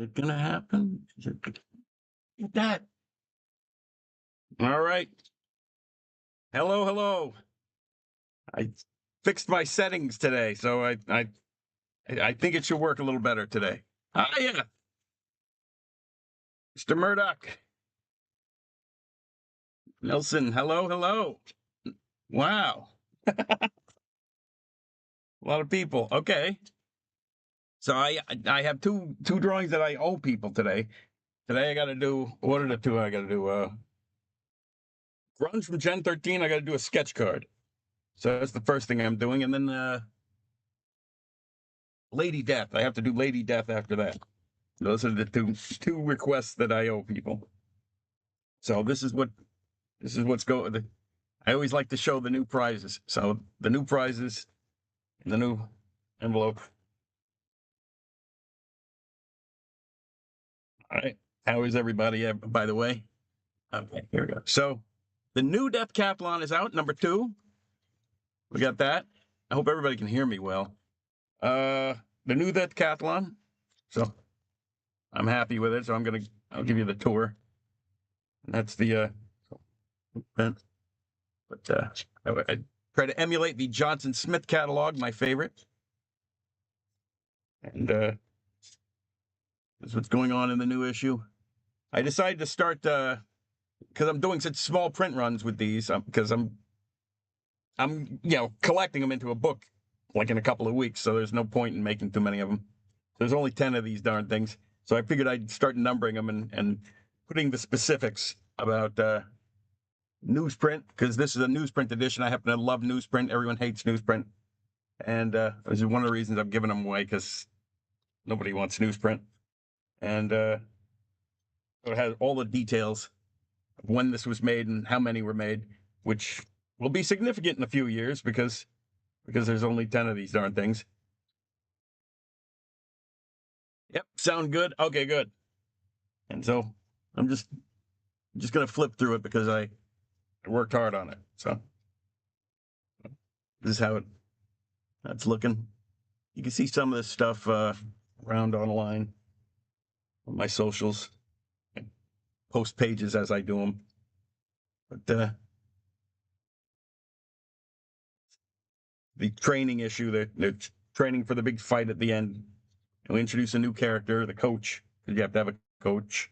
it gonna happen? Get that. All right. Hello, hello. I fixed my settings today, so I think it should work a little better today. Yeah, Mr. Murdoch. Nelson, hello, hello. Wow. A lot of people. Okay. So I have two drawings that I owe people today. Today I got to do, what are the two I got to do? Grunge from Gen 13, I got to do a sketch card. So that's the first thing I'm doing. And then Lady Death. I have to do Lady Death after that. Those are the two requests that I owe people. So this is what's going. I always like to show the new prizes. So the new prizes in the new envelope. All right. How is everybody, by the way? Okay, here we go. So the new Deathcathlon is out, number 2. We got that. I hope everybody can hear me well. The new Deathcathlon. So I'm happy with it. So I'll give you the tour. And that's the I try to emulate the Johnson Smith catalog, my favorite. And this is what's going on in the new issue. I decided to start because I'm doing such small print runs with these because I'm collecting them into a book like in a couple of weeks, so there's no point in making too many of them. There's only 10 of these darn things, so I figured I'd start numbering them and putting the specifics about newsprint, because this is a newsprint edition. I happen to love newsprint. Everyone hates newsprint, and this is one of the reasons I'm giving them away, because nobody wants newsprint. And it has all the details of when this was made and how many were made, which will be significant in a few years because there's only 10 of these darn things. Yep, sound good? Okay, good. And so I'm just going to flip through it because I worked hard on it. So this is how that's looking. You can see some of this stuff around online on my socials. I post pages as I do them. But the training issue, they're training for the big fight at the end. And we introduce a new character, the coach, because you have to have a coach.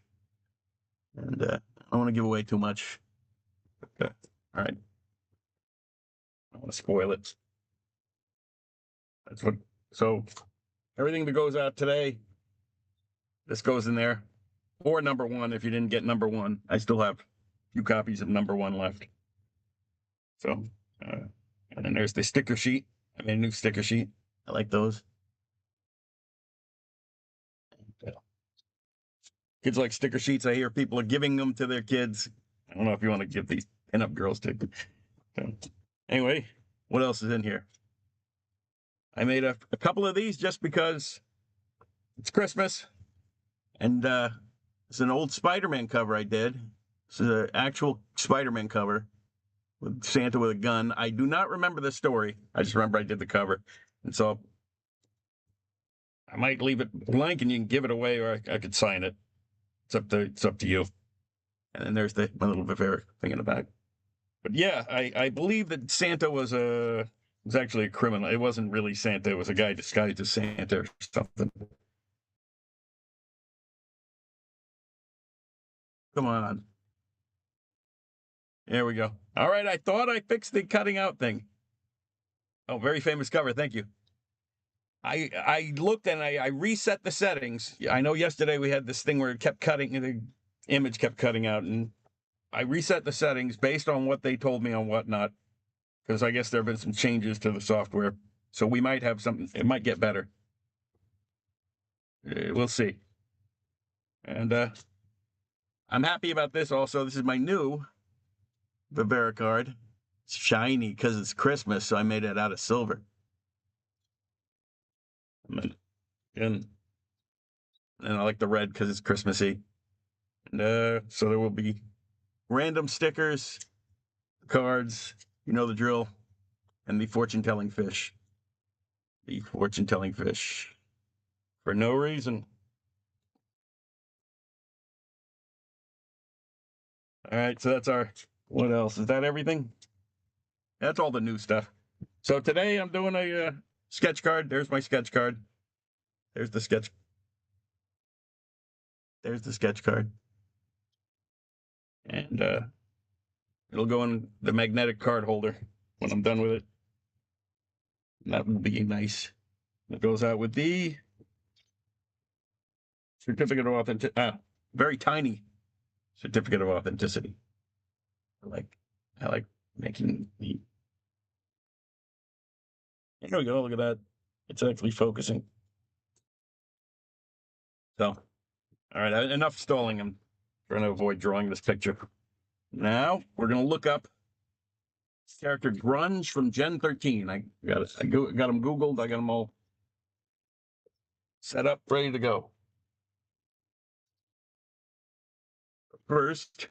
And I don't want to give away too much. But, all right. I don't want to spoil it. So everything that goes out today, this goes in there. Or number 1, if you didn't get number 1. I still have a few copies of number 1 left. So, and then there's the sticker sheet. I made a new sticker sheet. I like those. Kids like sticker sheets. I hear people are giving them to their kids. I don't know if you want to give these pinup girls to. So, anyway, what else is in here? I made a couple of these just because it's Christmas. And it's an old Spider-Man cover I did. This is an actual Spider-Man cover with Santa with a gun. I do not remember the story. I just remember I did the cover. And so I might leave it blank and you can give it away, or I could sign it. It's up to you. And then there's my little Vivera thing in the back. But yeah, I believe that Santa was actually a criminal. It wasn't really Santa. It was a guy disguised as Santa or something. Come on. There we go. All right, I thought I fixed the cutting out thing. Oh, very famous cover. Thank you. I looked and I reset the settings. I know yesterday we had this thing where it kept cutting, the image kept cutting out, and I reset the settings based on what they told me on Whatnot, because I guess there have been some changes to the software. So we might have something. It might get better. We'll see. And I'm happy about this also. This is my new Vivera card. It's shiny because it's Christmas, so I made it out of silver. And I like the red because it's Christmassy. And so there will be random stickers, cards, you know the drill, and the fortune-telling fish. The fortune-telling fish. For no reason. All right, so that's our. What else? Is that everything? That's all the new stuff. So today I'm doing a sketch card. There's my sketch card. There's the sketch. There's the sketch card. And it'll go in the magnetic card holder when I'm done with it. And that will be nice. It goes out with the certificate of authenticity. Very tiny certificate of authenticity. I like making the. There we go. Look at that. It's actually focusing. So, all right. Enough stalling. I'm trying to avoid drawing this picture. Now we're gonna look up character Grunge from Gen 13. I got it. I got them Googled. I got them all set up, ready to go. First,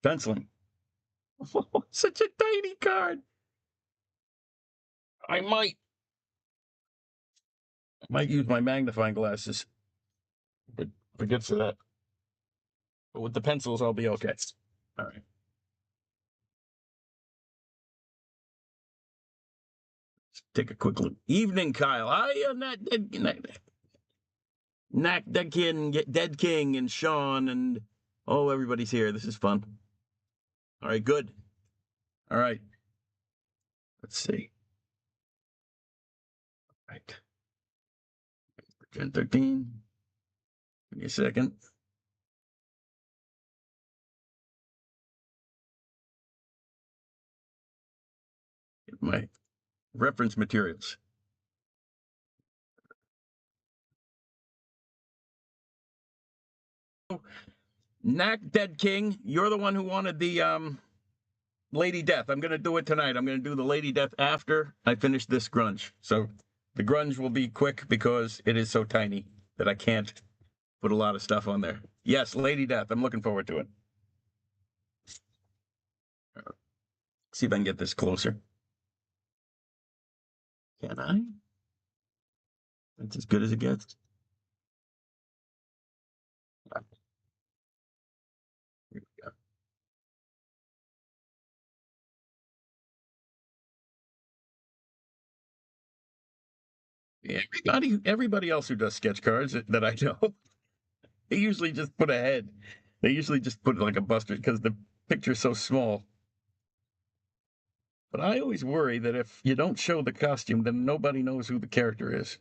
penciling. Such a tiny card. I might use my magnifying glasses, but forget for that. But with the pencils, I'll be okay. All right. Let's take a quick look. Evening, Kyle. Dead King, and Sean, and everybody's here. This is fun. All right, good. All right. Let's see. All right. Gen 13. Give me a second. Get my reference materials. Knack Dead King, you're the one who wanted the Lady Death. I'm going to do it tonight. I'm going to do the Lady Death after I finish this grunge. So the grunge will be quick because it is so tiny that I can't put a lot of stuff on there. Yes, Lady Death. I'm looking forward to it. See if I can get this closer. Can I? That's as good as it gets. Here we go. Everybody else who does sketch cards that I know, they usually just put a head. They usually just put like a buster because the picture's so small. But I always worry that if you don't show the costume, then nobody knows who the character is.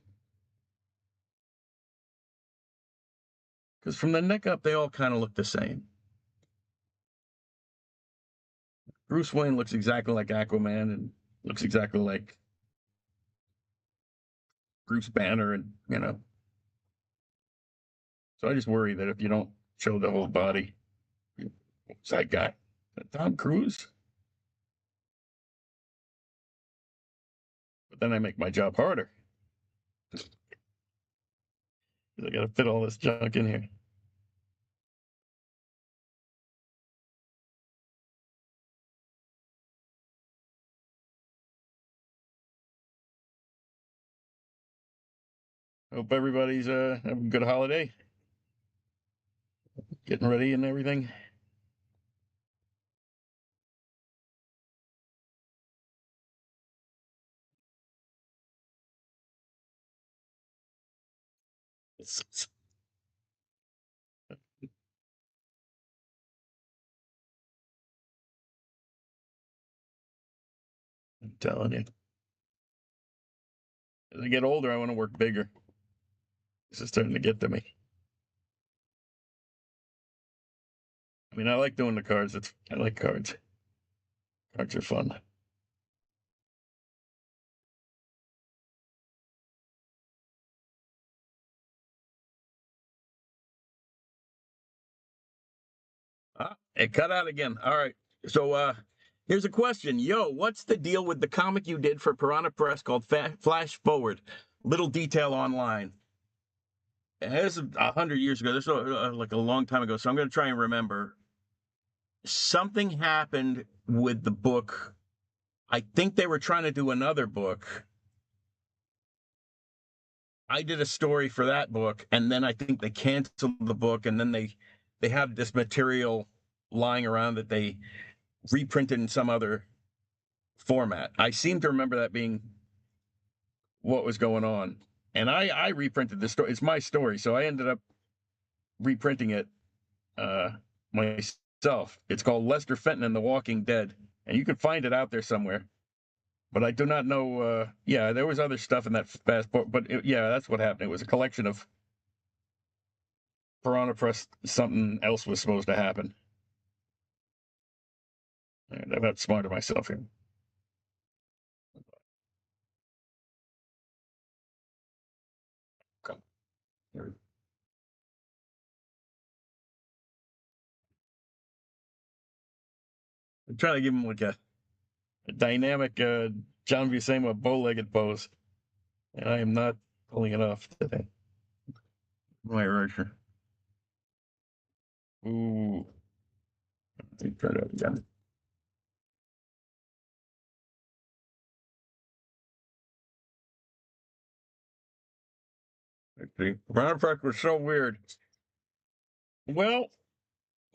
Because from the neck up, they all kind of look the same. Bruce Wayne looks exactly like Aquaman and looks exactly like Bruce Banner, and So I just worry that if you don't show the whole body, what's that guy? Tom Cruise? But then I make my job harder. I got to fit all this junk in here. Hope everybody's having a good holiday. Getting ready and everything. I'm telling you. As I get older, I want to work bigger. This is starting to get to me. I mean, I like doing the cards. I like cards. Cards are fun. It cut out again. All right. So here's a question. Yo, what's the deal with the comic you did for Piranha Press called Flash Forward? Little detail online. This is 100 years ago. This is like a long time ago. So I'm going to try and remember. Something happened with the book. I think they were trying to do another book. I did a story for that book, and then I think they canceled the book, and then they have this material lying around that they reprinted in some other format. I seem to remember that being what was going on. And I reprinted the story. It's my story, so I ended up reprinting it myself. It's called Lester Fenton and the Walking Dead, and you can find it out there somewhere. But I do not know. Yeah, there was other stuff in that fast book, but yeah, that's what happened. It was a collection of Piranha Press. Something else was supposed to happen. And I got smart of myself here. Come here. I'm trying to give him like a dynamic John Buscema bow-legged pose, and I am not pulling it off today. My Roger. Ooh. Let me try that again. Let's see. Piranha Press was so weird. Well,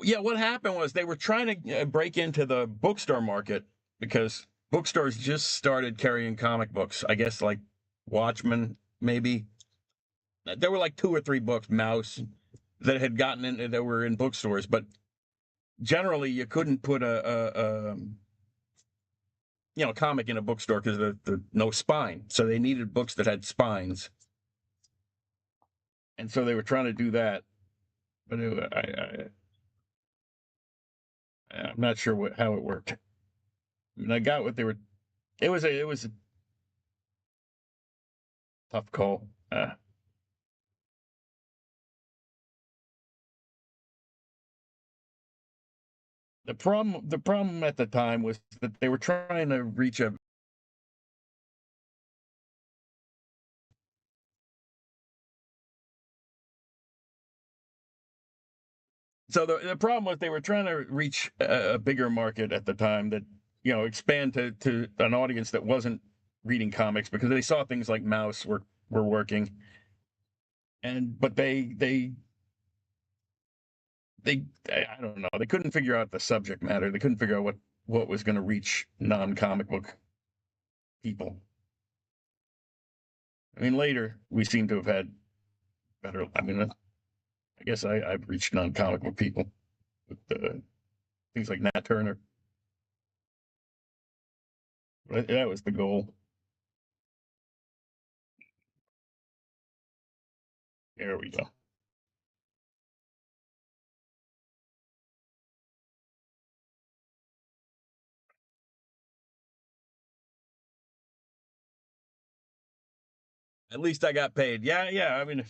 yeah, what happened was they were trying to break into the bookstore market because bookstores just started carrying comic books. I guess like Watchmen, maybe. There were like 2 or 3 books, Mouse, that had gotten in that were in bookstores, but generally you couldn't put a comic in a bookstore because the no spine. So they needed books that had spines, and so they were trying to do that. But I'm not sure how it worked. I mean, I got what they were. It was a tough call. The problem at the time was that they were trying to reach a. So the problem was they were trying to reach a bigger market at the time that expand to an audience that wasn't reading comics because they saw things like Mouse were working, but they I don't know, they couldn't figure out the subject matter. They couldn't figure out what was going to reach non-comic book people. I mean, later we seem to have had better. I mean, I guess I've reached non-comic book people with things like Nat Turner. That was the goal. There we go. At least I got paid. Yeah, yeah. I mean,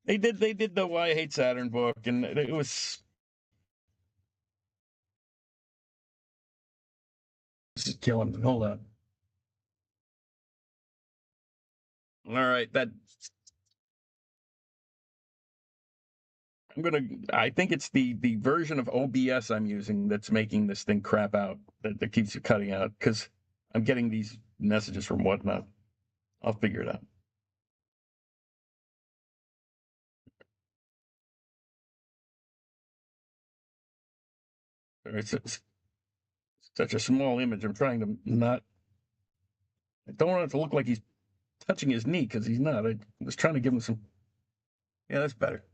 they did the Why I Hate Saturn book, and it was. This is killing me. Hold on. All right, that I'm gonna. I think it's the version of OBS I'm using that's making this thing crap out. That keeps cutting out because I'm getting these messages from whatnot. I'll figure it out. It's such a small image. I'm trying to not. I don't want it to look like he's touching his knee because he's not. I was trying to give him some. Yeah, that's better.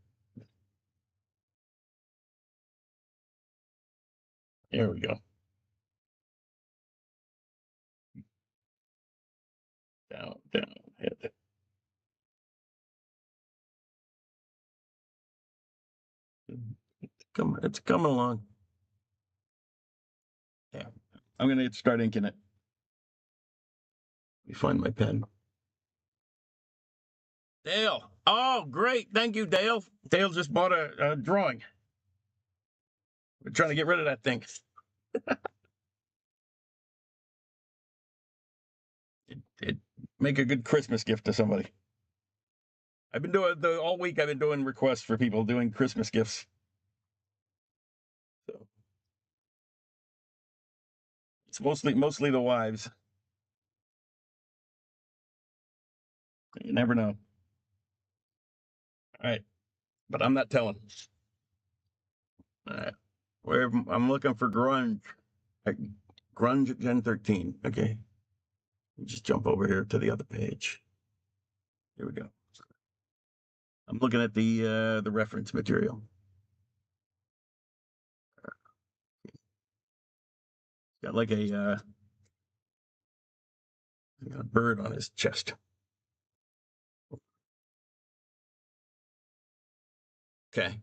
There we go. Down, down, head. It's coming along. Yeah, I'm gonna start inking it. Let me find my pen. Dale. Oh, great. Thank you, Dale. Dale just bought a drawing. We're trying to get rid of that thing. It make a good Christmas gift to somebody. I've been doing all week. I've been doing requests for people doing Christmas gifts. So it's mostly the wives. You never know. All right, but I'm not telling. Where I'm looking for grunge. Uh, Grunge Gen 13. Okay. Just jump over here to the other page. Here we go. I'm looking at the reference material. Got like a bird on his chest. Okay.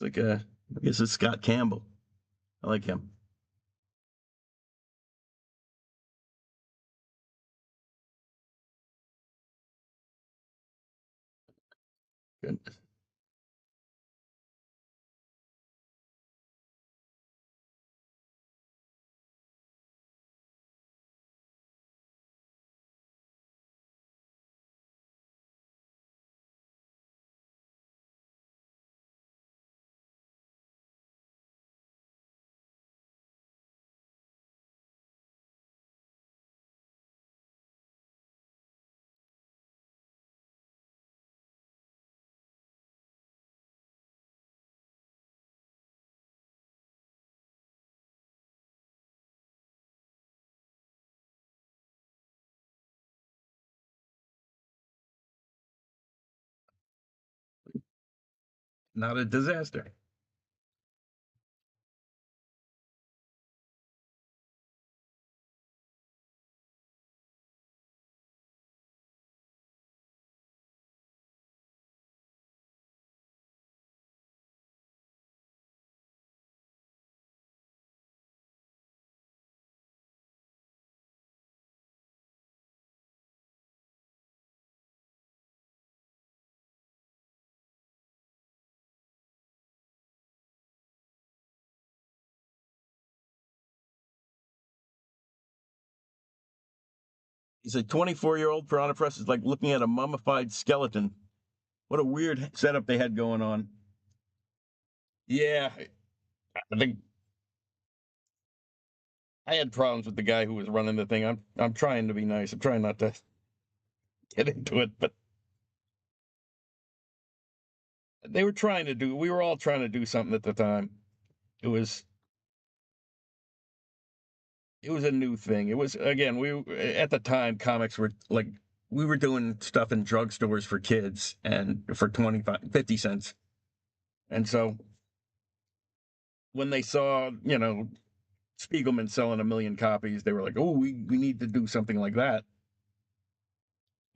It's like I guess it's Scott Campbell. I like him. Good. Not a disaster. He's a 24-year-old Piranha Press is like looking at a mummified skeleton. What a weird setup they had going on. Yeah, I think I had problems with the guy who was running the thing. I'm trying to be nice. I'm trying not to get into it, but they were trying to do. We were all trying to do something at the time. It was it was a new thing. It was again, we at the time comics were like we were doing stuff in drugstores for kids and for 25 50 cents. And so when they saw, Spiegelman selling 1 million copies, they were like, "Oh, we need to do something like that."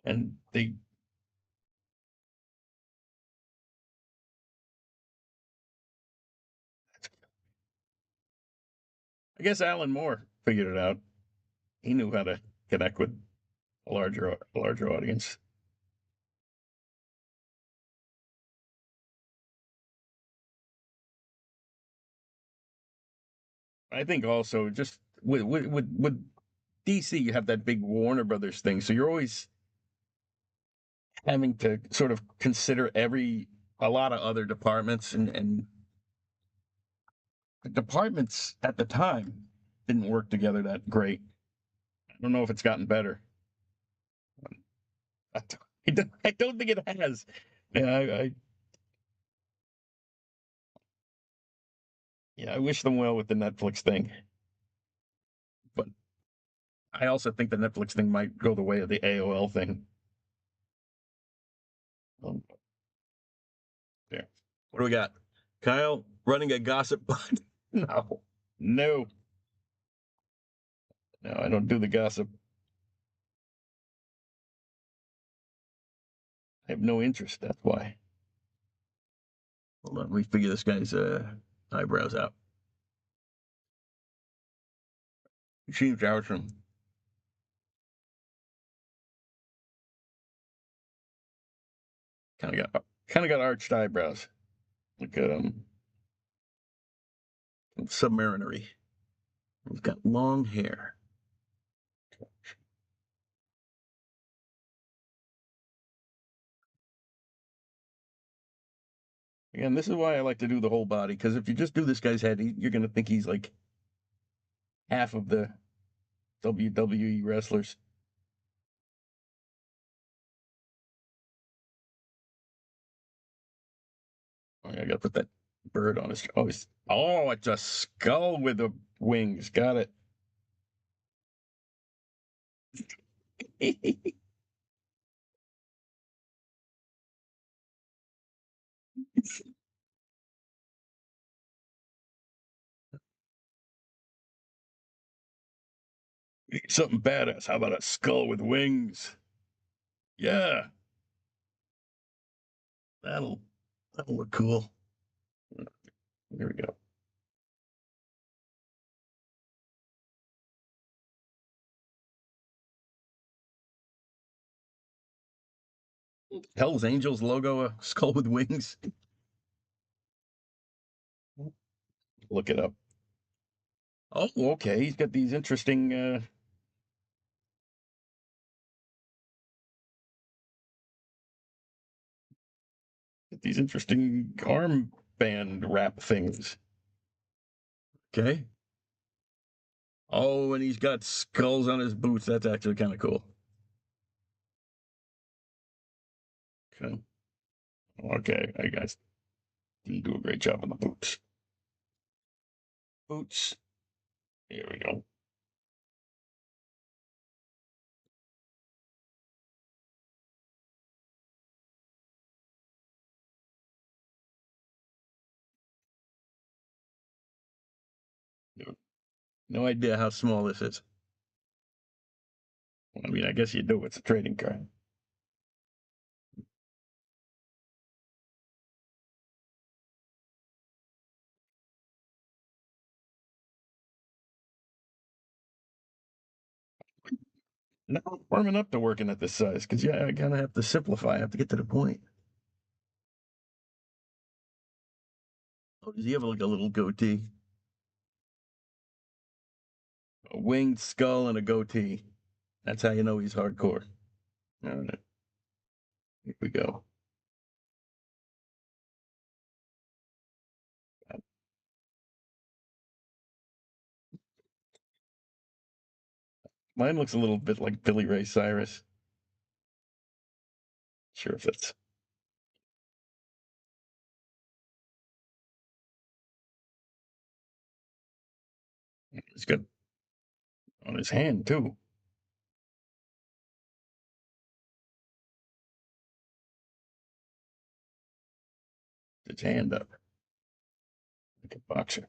And they I guess Alan Moore figured it out. He knew how to connect with a larger audience. I think also just with DC, you have that big Warner Brothers thing, so you're always having to sort of consider a lot of other departments, and the departments at the time didn't work together that great. I don't know if it's gotten better. I don't think it has. Yeah, yeah, I wish them well with the Netflix thing, but I also think the Netflix thing might go the way of the AOL thing. Um, yeah. What do we got? Kyle running a gossip bot? No, no, no. I don't do the gossip. I have no interest. That's why. Hold on, let me figure this guy's eyebrows out. Gene Jackson kind of got arched eyebrows. Look at him, submarinary. He's got long hair. Again, this is why I like to do the whole body, because if you just do this guy's head, you're going to think he's like half of the WWE wrestlers. Oh, I gotta put that bird on his. Oh, it's a skull with the wings. Got it. Something badass. How about a skull with wings? Yeah, that'll that'll look cool. There we go. Hell's Angels logo, a skull with wings. Look it up. Oh, okay. He's got these interesting armband wrap things. Okay. Oh, and he's got skulls on his boots. That's actually kind of cool. Okay. Okay, I guys didn't do a great job on the boots. Boots. Here we go. No idea how small this is. I mean, I guess you do. It's a trading card. No, I'm warming up to working at this size because yeah, I kind of have to simplify. I have to get to the point. Oh, does he have like a little goatee? A winged skull and a goatee. That's how you know he's hardcore. All right, here we go. Mine looks a little bit like Billy Ray Cyrus. Sure if it's. He's got on his hand too. His hand up like a boxer.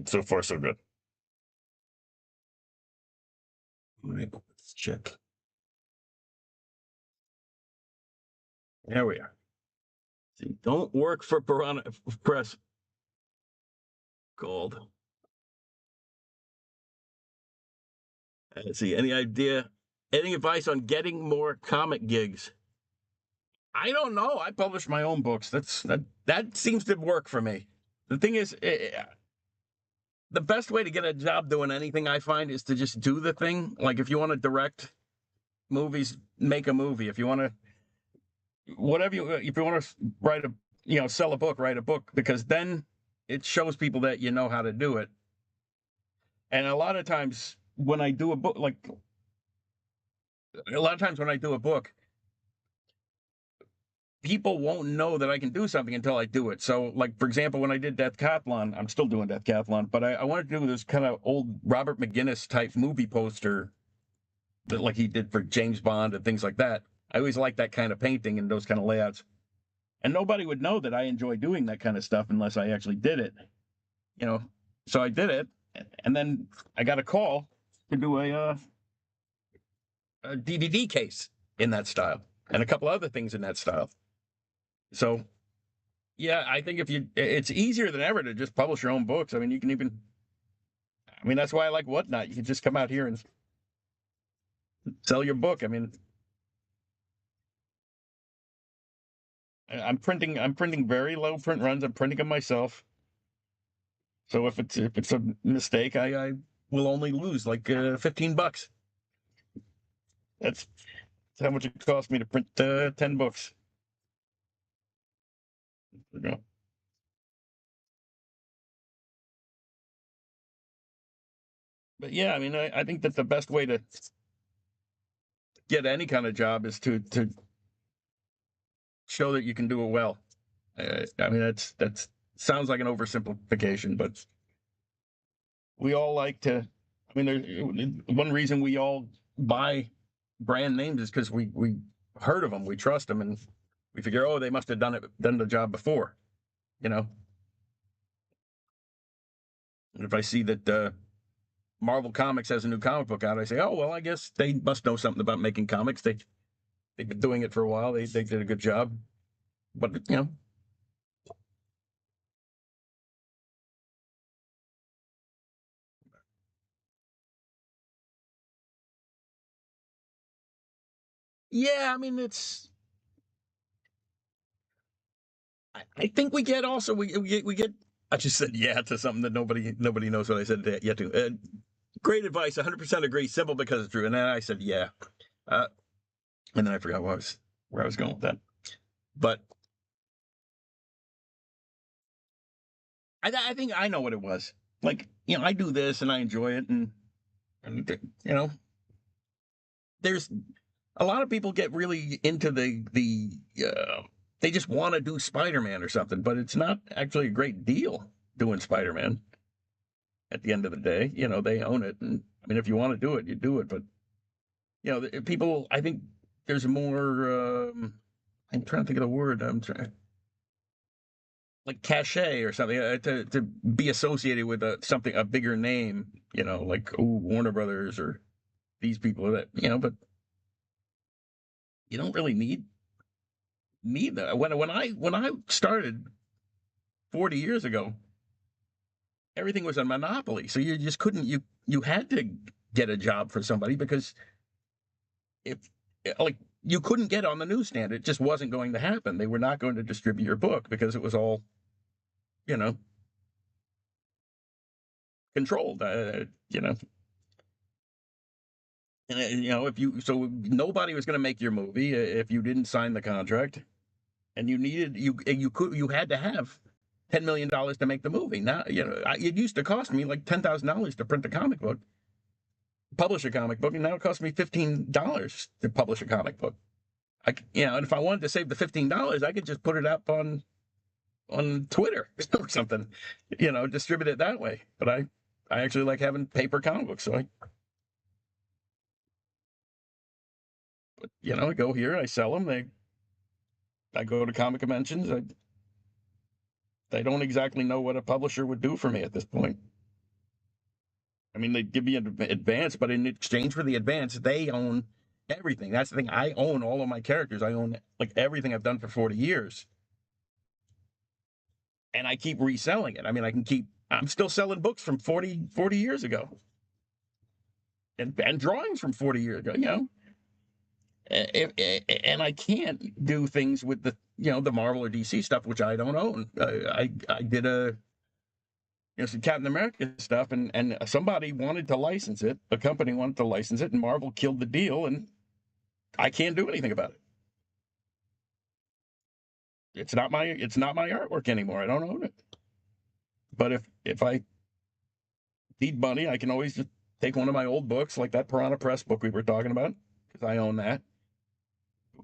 So far, so good. All right, let's check. There we are. See, don't work for Piranha Press. Gold. Let's see, any idea? Any advice on getting more comic gigs? I don't know. I publish my own books. That seems to work for me. The thing is, the best way to get a job doing anything I find is to just do the thing. Like if you want to direct movies, make a movie. If you want to, if you want to write sell a book, write a book, because then it shows people that you know how to do it. And a lot of times when I do a book, people won't know that I can do something until I do it. So, like, for example, when I did Deathcathlon, I'm still doing Deathcathlon, but I wanted to do this kind of old Robert McGinnis type movie poster that, like, he did for James Bond and things like that. I always like that kind of painting and those kind of layouts. And nobody would know that I enjoy doing that kind of stuff unless I actually did it, you know. So I did it, and then I got a call to do a DVD case in that style and a couple other things in that style. So yeah, I think it's easier than ever to just publish your own books. I mean, you can even, I mean, that's why I like Whatnot. You can just come out here and sell your book. I mean, I'm printing very low print runs. I'm printing them myself. So if it's a mistake, I will only lose like $15. That's how much it cost me to print 10 books. You know. But yeah, I mean, I think that the best way to get any kind of job is to show that you can do it well. I mean, that's sounds like an oversimplification, but we all like to. I mean, there's one reason we all buy brand names is because we heard of them, we trust them, and we figure, oh, they must have done the job before, you know. And if I see that Marvel Comics has a new comic book out, I say, oh well, I guess they must know something about making comics. They've been doing it for a while. They did a good job, but you know, yeah. I mean, it's. I think we get also we get. I just said yeah to something that nobody knows what I said yet to. Great advice. 100% agree. Simple because it's true. And then I said yeah, uh, and then I forgot where I was going with that. But I think I know what it was. Like you know, I do this and I enjoy it, and you know, there's a lot of people get really into they just want to do Spider-Man or something, but it's not actually a great deal doing Spider-Man. At the end of the day, you know, they own it, and I mean, if you want to do it, you do it. But you know, people, I think there's more. I'm trying to think of the word. I'm trying like cachet or something to be associated with a bigger name. You know, like Warner Brothers or these people that you know, but you don't really need that. When I started 40 years ago, everything was a monopoly. So you just couldn't you had to get a job for somebody because if like you couldn't get on the newsstand, it just wasn't going to happen. They were not going to distribute your book because it was all you know controlled. You know, and you know if you so nobody was going to make your movie if you didn't sign the contract, and you had to have $10 million to make the movie. Now you know it used to cost me like $10,000 to print a comic book, publish a comic book, and now it costs me $15 to publish a comic book. You know, and if I wanted to save the $15, I could just put it up on Twitter or something, you know, distribute it that way. But I actually like having paper comic books, so I go here, I sell them. I go to comic conventions. They don't exactly know what a publisher would do for me at this point. I mean, they give me an advance, but in exchange for the advance, they own everything. That's the thing. I own all of my characters. I own like everything I've done for 40 years. And I keep reselling it. I mean, I'm still selling books from 40 years ago and drawings from 40 years ago, you know. And I can't do things with the Marvel or DC stuff, which I don't own. I did some Captain America stuff, and somebody wanted to license it. A company wanted to license it, and Marvel killed the deal, and I can't do anything about it. It's not my artwork anymore. I don't own it. But if I need money, I can always just take one of my old books, like that Piranha Press book we were talking about, because I own that.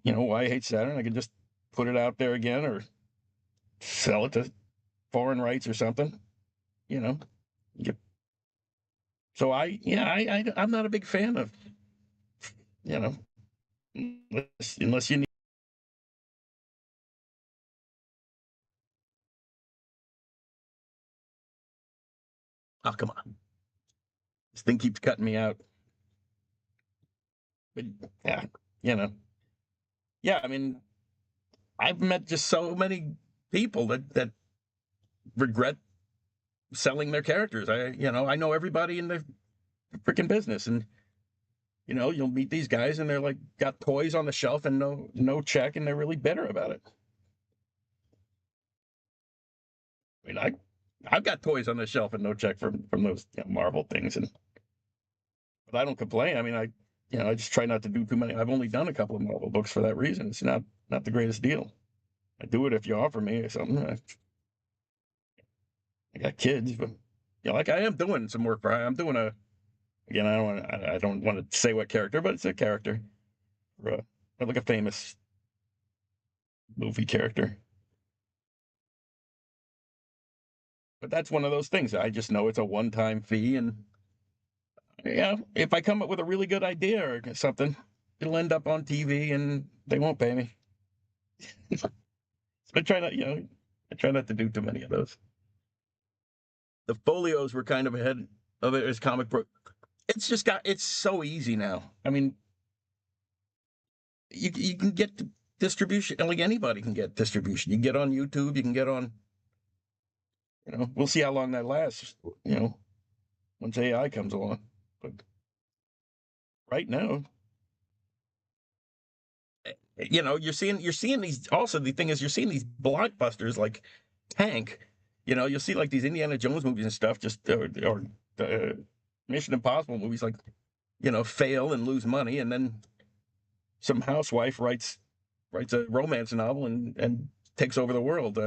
You know, Why I Hate Saturn. I can just put it out there again or sell it to foreign rights or something. You know, so I'm not a big fan of you know unless you need. Oh come on, this thing keeps cutting me out. But yeah, you know, yeah. I mean, I've met just so many people that regret selling their characters. I know everybody in the freaking business, and you'll meet these guys, and they're like got toys on the shelf and no check, and they're really bitter about it. I mean, I've got toys on the shelf and no check from those Marvel things, but I don't complain. I mean, I just try not to do too many. I've only done a couple of Marvel books for that reason. It's not the greatest deal. I do it if you offer me or something. I got kids, but like I am doing some work for. I'm doing a again. I don't want to say what character, but it's a character, for like a famous movie character. But that's one of those things. I just know it's a one-time fee, and if I come up with a really good idea or something, it'll end up on TV, and they won't pay me. So I try not, I try not to do too many of those. The folios were kind of ahead of it as comic book. It's so easy now. I mean, you can get distribution, like anybody can get distribution. You can get on YouTube, you can get on, we'll see how long that lasts, once AI comes along. But right now, you're seeing these. Also, the thing is, you're seeing these blockbusters like Tank. You'll see like these Indiana Jones movies and stuff, just or Mission Impossible movies, like fail and lose money, and then some housewife writes a romance novel and takes over the world.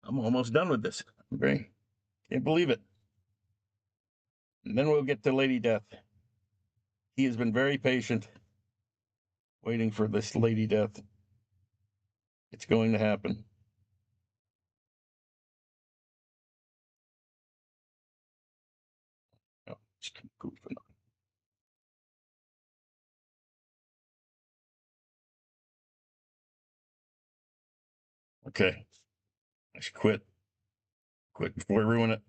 I'm almost done with this. Can't believe it. And then we'll get to Lady Death. He has been very patient, waiting for this Lady Death. It's going to happen. Oh, just keep goofing. Okay, I should quit before I ruin it.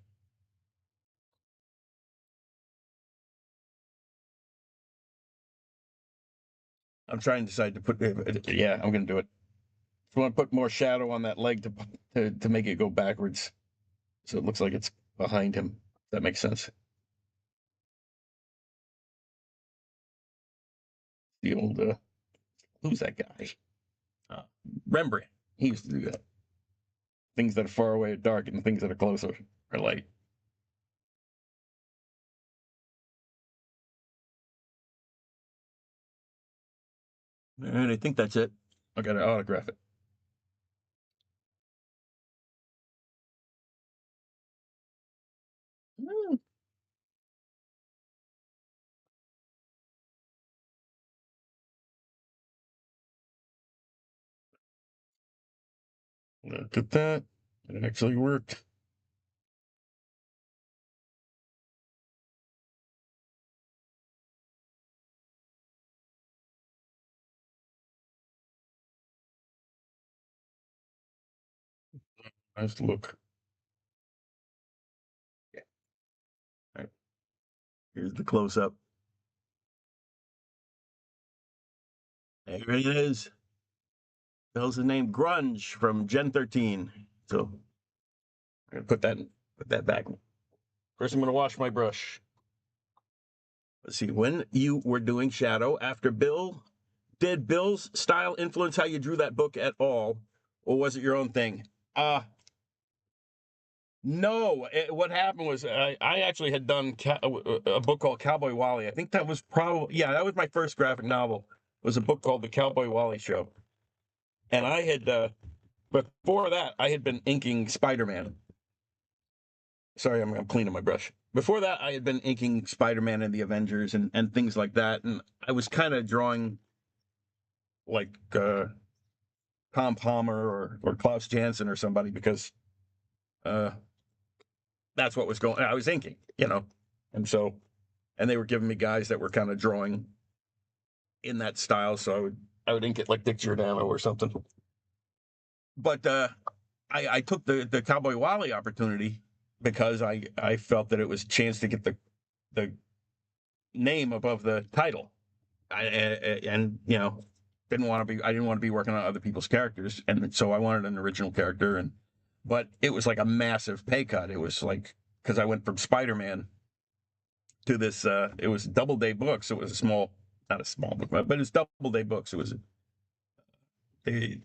I'm trying to decide to put. Yeah, I'm going to do it. I want to put more shadow on that leg to make it go backwards, so it looks like it's behind him. That makes sense. The old who's that guy? Uh, Rembrandt. He used to do that. Things that are far away are dark, and things that are closer are light. And I think that's it. I got to autograph it. Look at that. It actually worked. Nice look. Yeah. All right. Here's the close up. There it is. Spells his name Grunge from Gen 13. So I'm gonna put that back. First, I'm gonna wash my brush. Let's see. When you were doing Shadow after Bill, did Bill's style influence how you drew that book at all, or was it your own thing? No. What happened was I actually had done a book called Cowboy Wally. I think that was that was my first graphic novel. It was a book called The Cowboy Wally Show, and I had before that I had been inking Spider-Man. Sorry, I'm cleaning my brush. Before that, I had been inking Spider-Man and the Avengers and things like that, and I was kind of drawing like Tom Palmer or Klaus Janson or somebody because uh, that's what was going. I was inking, and so and they were giving me guys that were kind of drawing in that style, so I would ink it like Dick Giordano or something. But I took the Cowboy Wally opportunity because I felt that it was a chance to get the name above the title. And I didn't want to be working on other people's characters, and so I wanted an original character. But it was like a massive pay cut. It was like because I went from Spider-Man to this. It was Doubleday Books. So it was a small not a small book, but it's Doubleday Books. It was they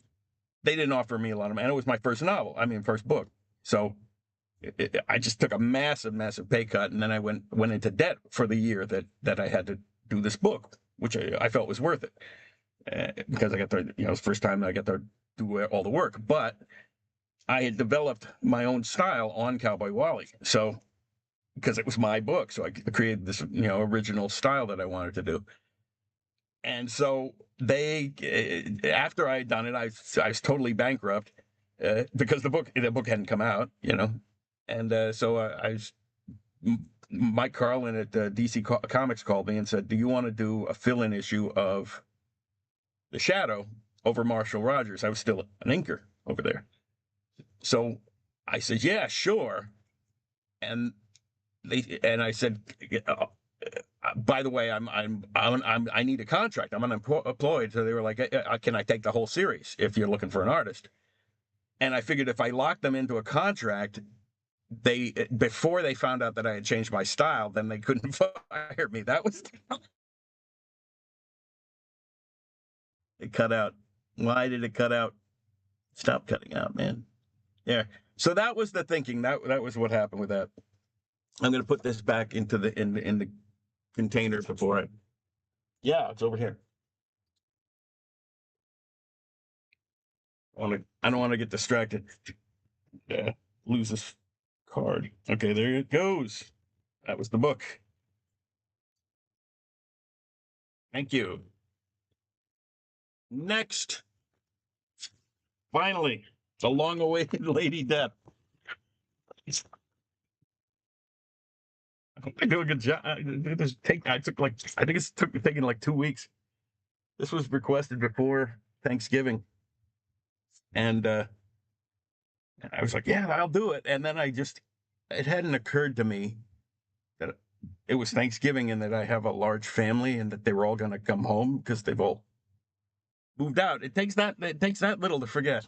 they didn't offer me a lot of money, and it was my first novel. I mean, first book. So I just took a massive pay cut, and then I went into debt for the year that I had to do this book, which I felt was worth it because I got to, it was the first time I got to do all the work. But I had developed my own style on Cowboy Wally, so because it was my book, so I created this original style that I wanted to do. And so they, after I had done it, I was totally bankrupt because the book hadn't come out, and so Mike Carlin at DC Comics called me and said, "Do you want to do a fill-in issue of The Shadow over Marshall Rogers?" I was still an inker over there, so I said, "Yeah, sure." And I said, "By the way, I need a contract. I'm unemployed." So they were like, "Can I take the whole series if you're looking for an artist?" And I figured if I locked them into a contract, before they found out that I had changed my style, then they couldn't fire me. That was it. Cut out. Why did it cut out? Stop cutting out, man. Yeah. So that was the thinking. That was what happened with that. I'm going to put this back into the in the container before I. Yeah, it's over here. I don't want to get distracted. Lose this card. Okay, there it goes. That was the book. Thank you. Next, finally, the long-awaited Lady Death. I hope I do a good job. I think it's taking like 2 weeks. This was requested before Thanksgiving, and I was like, "Yeah, I'll do it." And then it hadn't occurred to me that it was Thanksgiving and that I have a large family and that they were all going to come home because they've all moved out. It takes that little to forget.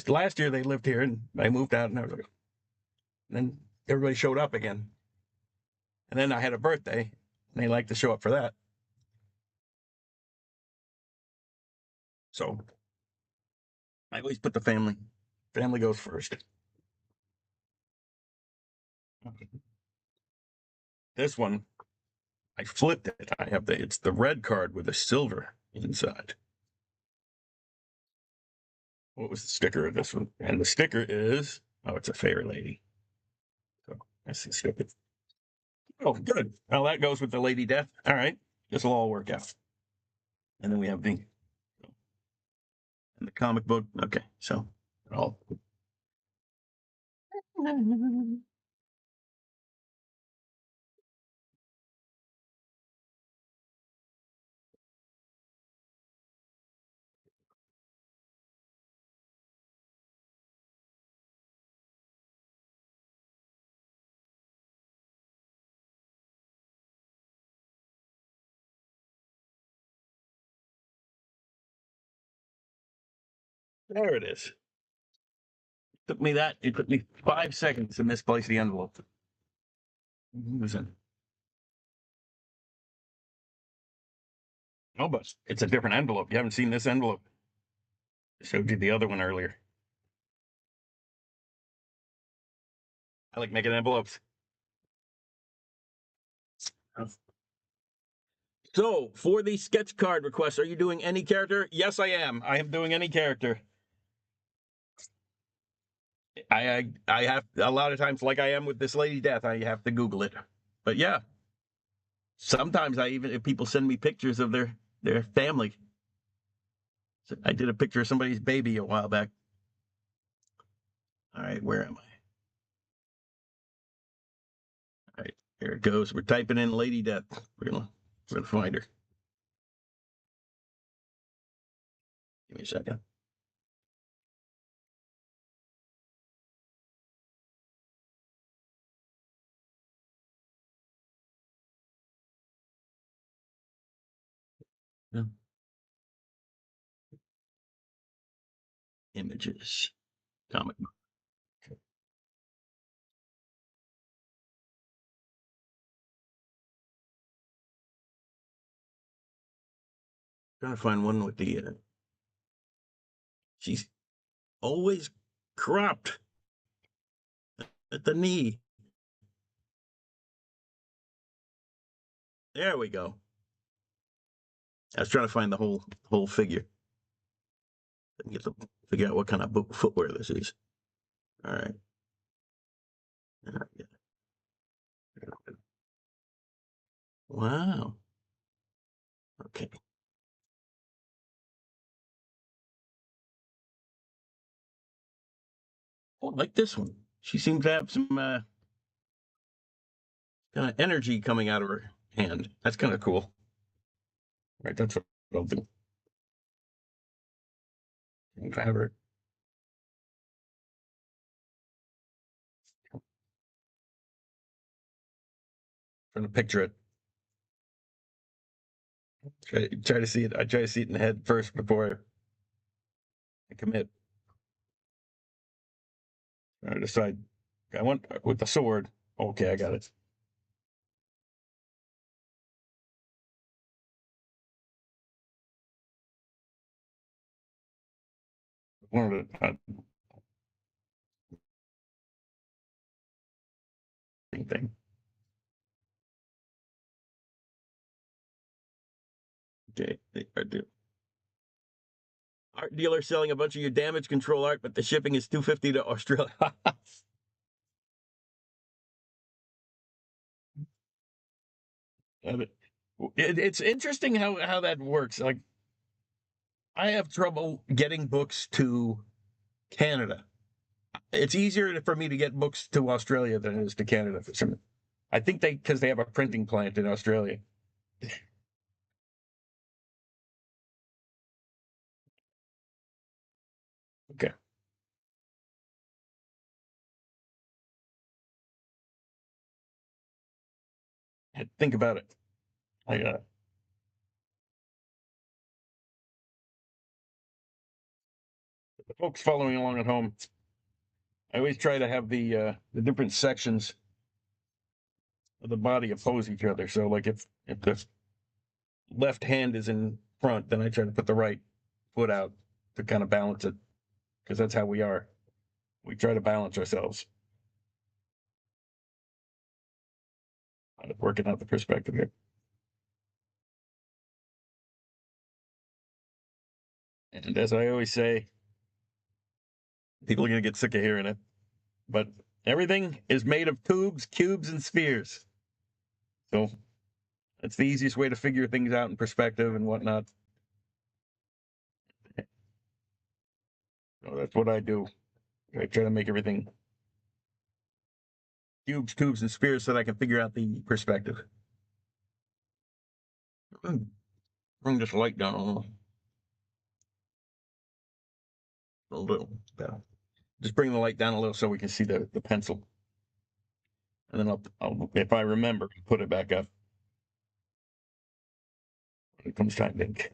Last year they lived here and I moved out, and I was like, and then everybody showed up again. And then I had a birthday, and they like to show up for that. So I always put the family. Family goes first. This one, I flipped it. It's the red card with a silver inside. What was the sticker of this one? And the sticker is, it's a fair lady. So that's the sticker. Oh, good. Well, that goes with the Lady Death. All right. This will all work out. And then we have the comic book. Okay. So all. There it is. It took me 5 seconds to misplace the envelope. Oh, but it's a different envelope. You haven't seen this envelope. I showed you the other one earlier. I like making envelopes. So, for the sketch card request, are you doing any character? Yes, I am. I am doing any character. I have a lot of times, like I am with this Lady Death, I have to Google it. But yeah, sometimes if people send me pictures of their family. So I did a picture of somebody's baby a while back. All right, where am I? All right, here it goes. We're typing in Lady Death. We're gonna find her. Give me a second. Yeah. Images, comic book. Trying to find one with the. She's always cropped at the knee. There we go. I was trying to find the whole figure. Get to figure out what kind of footwear this is. All right. Wow. Okay. Oh, I like this one. She seems to have some kind of energy coming out of her hand. That's kind of cool. Right, that's what I'll do. Have her. Trying to picture it. Try to see it. I try to see it in the head first before I commit. I decide. I want with the sword. Okay, I got it. One of the thing. Okay, I do. Art dealer selling a bunch of your damage control art, but the shipping is $250 to Australia. It's interesting how that works. Like, I have trouble getting books to Canada. It's easier for me to get books to Australia than it is to Canada for some. I think because they have a printing plant in Australia. Okay. Think about it. I the folks following along at home. I always try to have the different sections of the body oppose each other. So, like, if the left hand is in front, then I try to put the right foot out to kind of balance it, because that's how we are. We try to balance ourselves. Working out the perspective here. And as I always say, people are going to get sick of hearing it, but everything is made of tubes, cubes, and spheres. So that's the easiest way to figure things out in perspective and whatnot. So that's what I do. I try to make everything cubes, tubes, and spheres so that I can figure out the perspective. Bring this light down a little. Just bring the light down a little so we can see the pencil. And then I'll, if I remember, put it back up when it comes time to ink.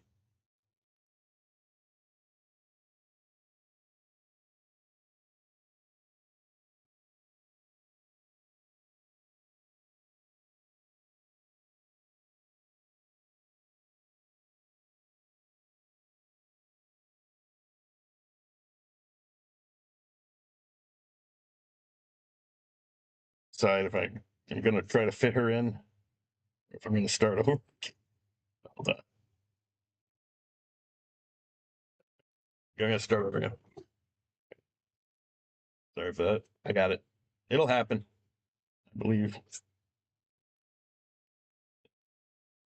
Decide if I'm going to try to fit her in, or if I'm going to start over. Hold on. I'm going to start over again. Sorry for that. I got it. It'll happen. I believe.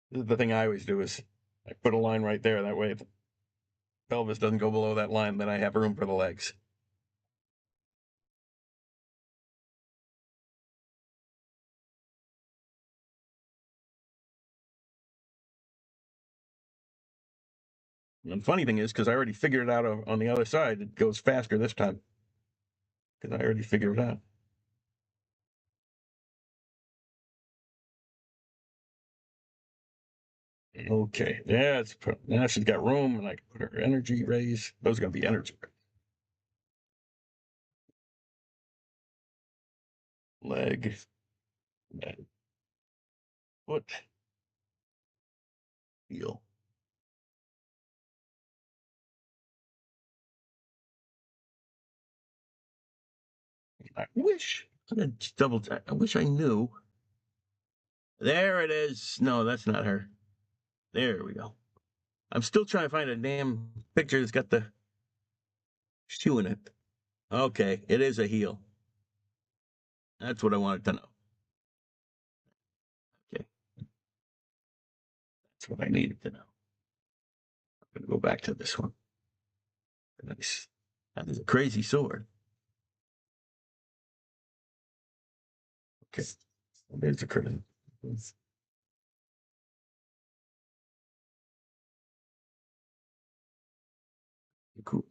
This is the thing I always do is I put a line right there. That way, if the pelvis doesn't go below that line, then I have room for the legs. And the funny thing is, because I already figured it out on the other side, it goes faster this time. Because I already figured it out. Okay, yeah, now she's got room, and I can put her energy raise. Those are going to be energy. Leg, foot, heel. I wish. I'm gonna double check. I wish I knew. There it is. No, that's not her. There we go. I'm still trying to find a damn picture that's got the shoe in it. Okay, it is a heel. That's what I wanted to know. Okay, that's what I needed to know. I'm gonna go back to this one. Nice. That is a crazy sword. Okay, there's a curtain. Cool.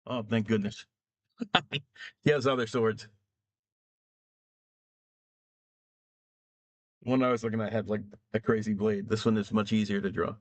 Oh, thank goodness. He has other swords. One I was looking at had like a crazy blade. This one is much easier to draw.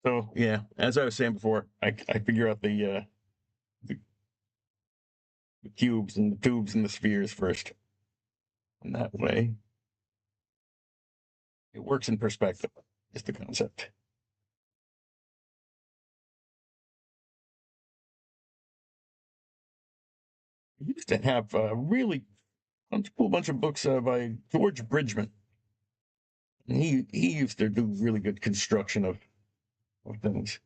So yeah, as I was saying before, I figure out the cubes and the tubes and the spheres first. And that way it works in perspective, is the concept. I used to have a really cool bunch of books by George Bridgman. And he used to do really good construction of things.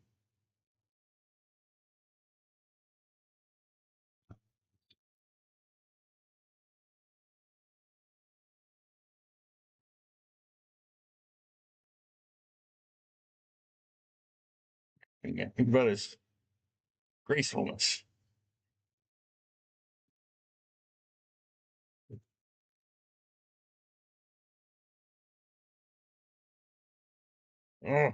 And yeah, think about his gracefulness. Oh,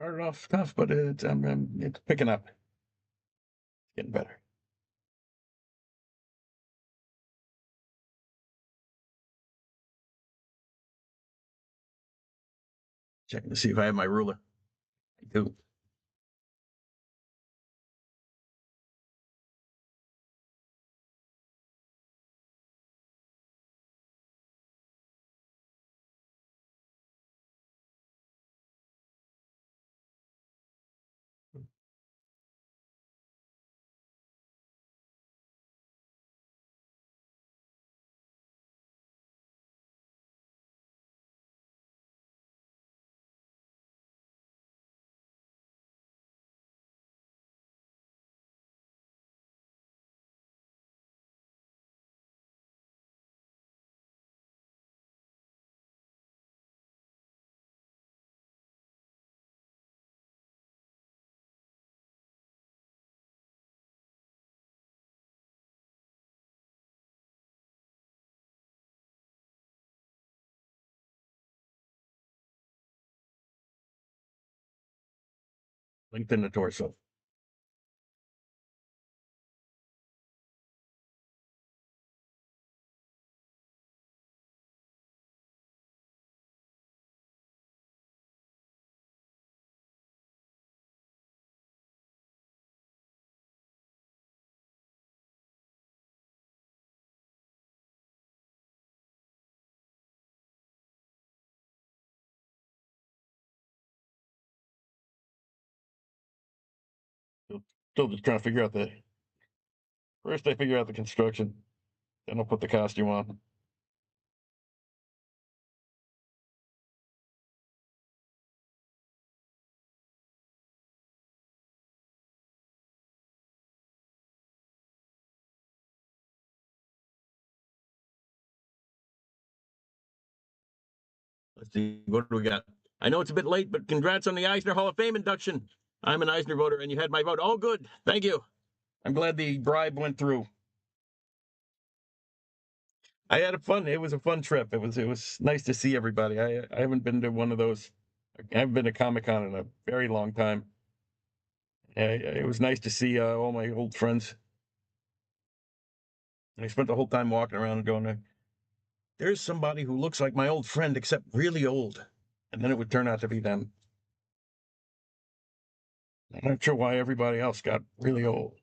started off tough, but it's picking up. It's getting better. Checking to see if I have my ruler. I do. Lengthen the torso. Still just trying to figure out the first. I figure out the construction, then I'll put the costume on. Let's see, what do we got? I know it's a bit late, but congrats on the Eisner Hall of Fame induction. I'm an Eisner voter, and you had my vote. Oh, good. Thank you. I'm glad the bribe went through. I had a fun. It was a fun trip. It was nice to see everybody. I haven't been to one of those. I haven't been to Comic Con in a very long time. It was nice to see all my old friends. And I spent the whole time walking around and going, "There's somebody who looks like my old friend, except really old." And then it would turn out to be them. I'm not sure why everybody else got really old.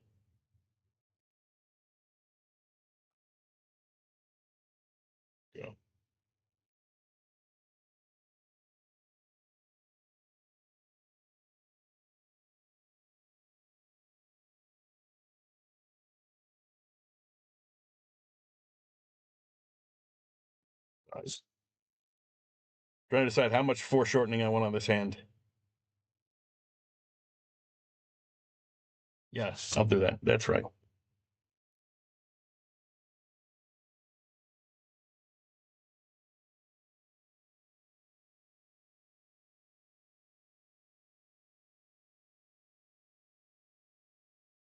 Yeah. I was trying to decide how much foreshortening I want on this hand. Yes, I'll do that. That's right. Look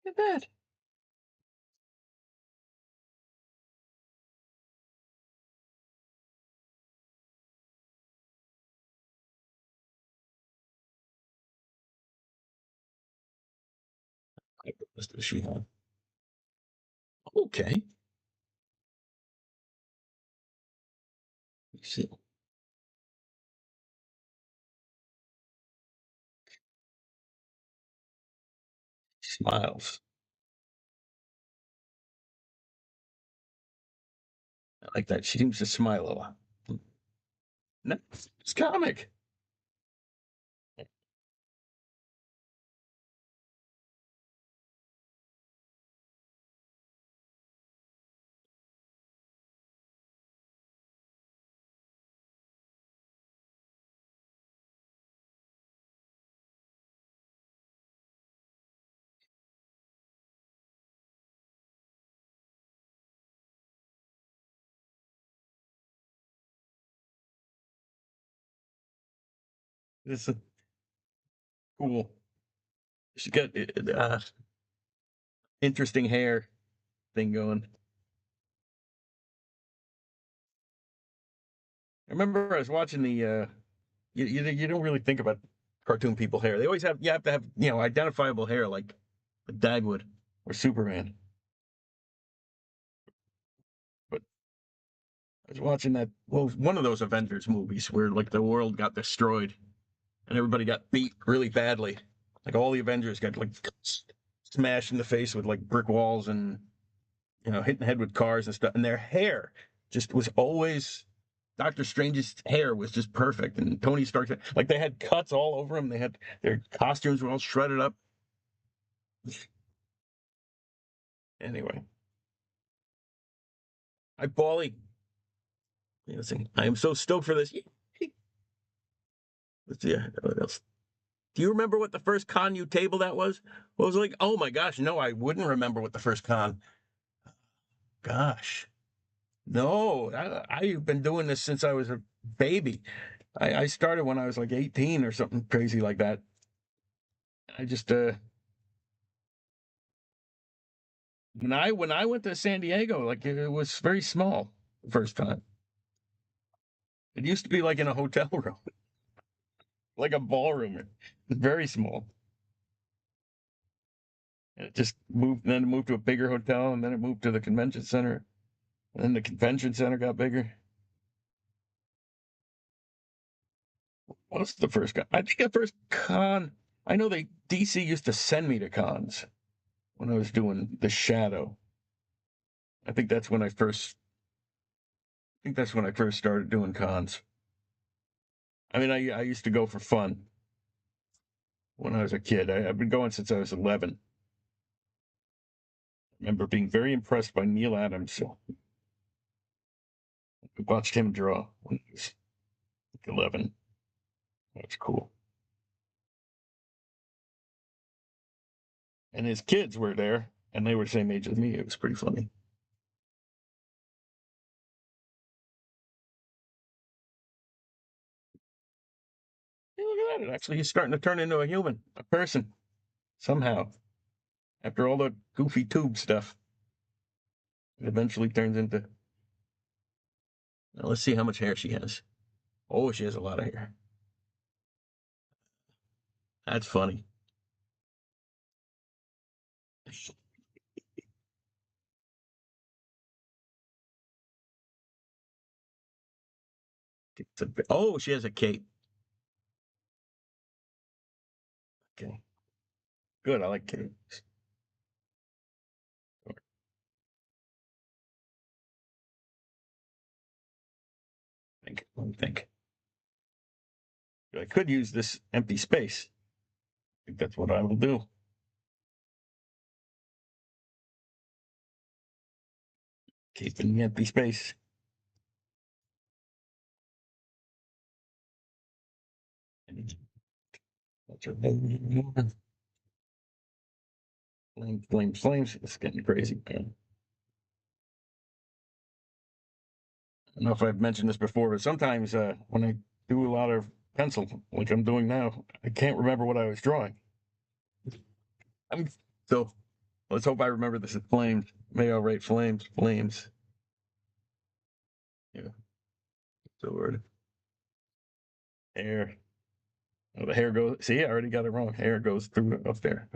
at that. What does she have? Okay. Let's see. Smiles. I like that. She seems to smile a lot. No, it's comic. This is cool. She got interesting hair thing going. I remember I was watching the. You don't really think about cartoon people hair. They always have you have to have identifiable hair like Dagwood or Superman. But I was watching that one of those Avengers movies where like the world got destroyed and everybody got beat really badly. Like all the Avengers got like smashed in the face with like brick walls and hitting the head with cars and stuff. And their hair just was always Doctor Strange's hair was just perfect, and Tony Stark's like they had cuts all over them. They had their costumes were all shredded up. Anyway, I Paulie, I am so stoked for this. Let's see what else. Do you remember what the first con you table that was? Well, it was like, oh my gosh, no, I wouldn't remember what the first con. Gosh, no, I've been doing this since I was a baby. I started when I was like 18 or something crazy like that. I just when I went to San Diego, like it was very small the first time. It used to be like in a hotel room, like a ballroom, very small. And it just moved, and then it moved to a bigger hotel, and then it moved to the convention center, and then the convention center got bigger. What was the first con? I think the first con. I know DC used to send me to cons when I was doing the Shadow. I think that's when I first. I think that's when I first started doing cons. I mean, I used to go for fun when I was a kid. I've been going since I was 11. I remember being very impressed by Neil Adams. I watched him draw when I was 11. That's cool. And his kids were there, and they were the same age as me. It was pretty funny. at it. Actually, he's starting to turn into a human, a person, somehow. After all the goofy tube stuff, it eventually turns into. Now, let's see how much hair she has. Oh, she has a lot of hair. That's funny. Oh, she has a cape. Okay. Good. I like capes. Let me think. I could use this empty space. I think that's what I will do. Keeping the empty space. That's her. Flames. It's getting crazy. I don't know if I've mentioned this before, but sometimes when I do a lot of pencil, like I'm doing now, I can't remember what I was drawing. So let's hope I remember this as flames. Maybe I'll write flames. Yeah. So word. Hair. Oh, the hair goes. See, I already got it wrong. Hair goes through up there.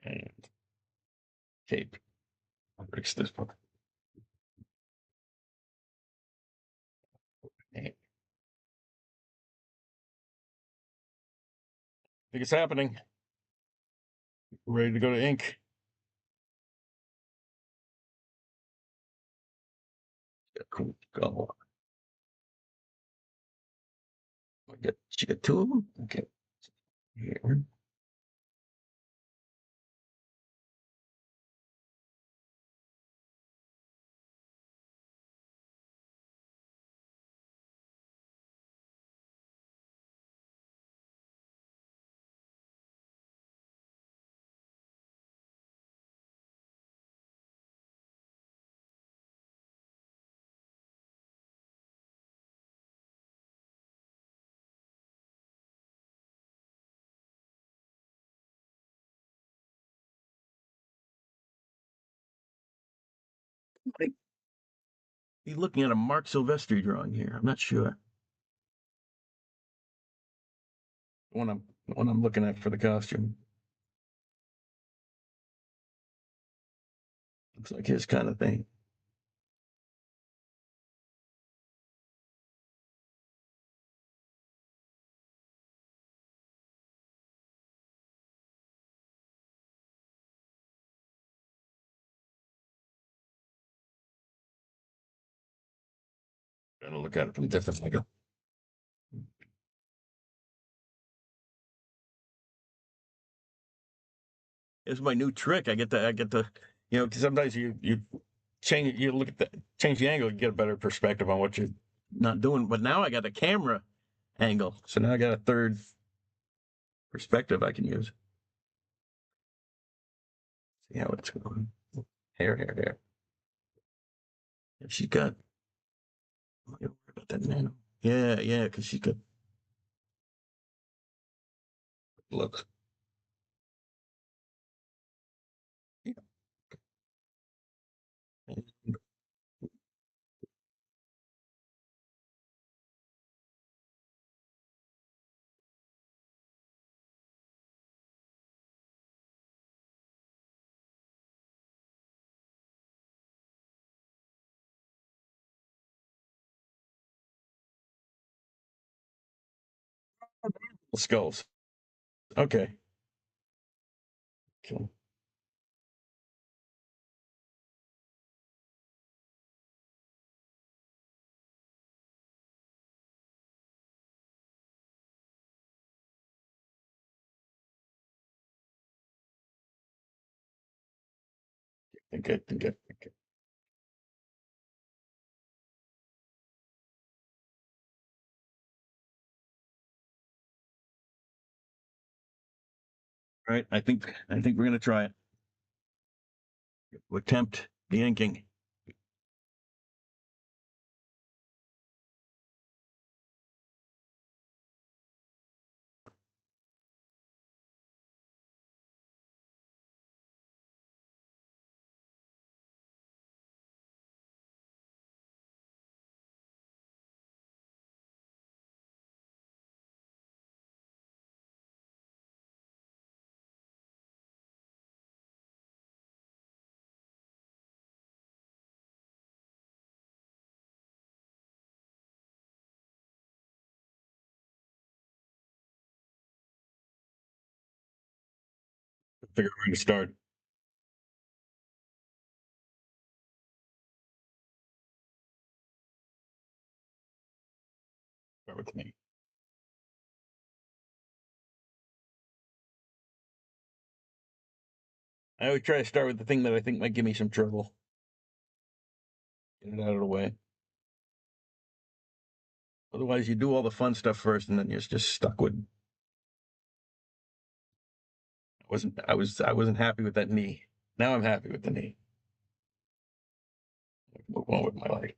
And cape. I'll fix this one. I think it's happening. Ready to go to ink. Cool. Go. She got two of them. Okay. Here. Like, you're looking at a Mark Silvestri drawing here. I'm not sure. When I'm looking at for the costume. Looks like his kind of thing. Gotta look at it from a different angle. It's my new trick. I get to, because sometimes you change, you look at change the angle, you get a better perspective on what you're not doing. But now I got a camera angle, so now I got a third perspective I can use. See how it's going. Hair. And she's got. Don't worry about that nano. Yeah, because she's got. Look. Yeah. And skulls. Okay. Okay. Okay. All right. I think we're gonna try it. We'll attempt the inking. figure out where to start. Start with me. I always try to start with the thing that I think might give me some trouble. Get it out of the way. Otherwise, you do all the fun stuff first, and then you're just stuck with. I wasn't happy with that knee. Now I'm happy with the knee. Move on with my life.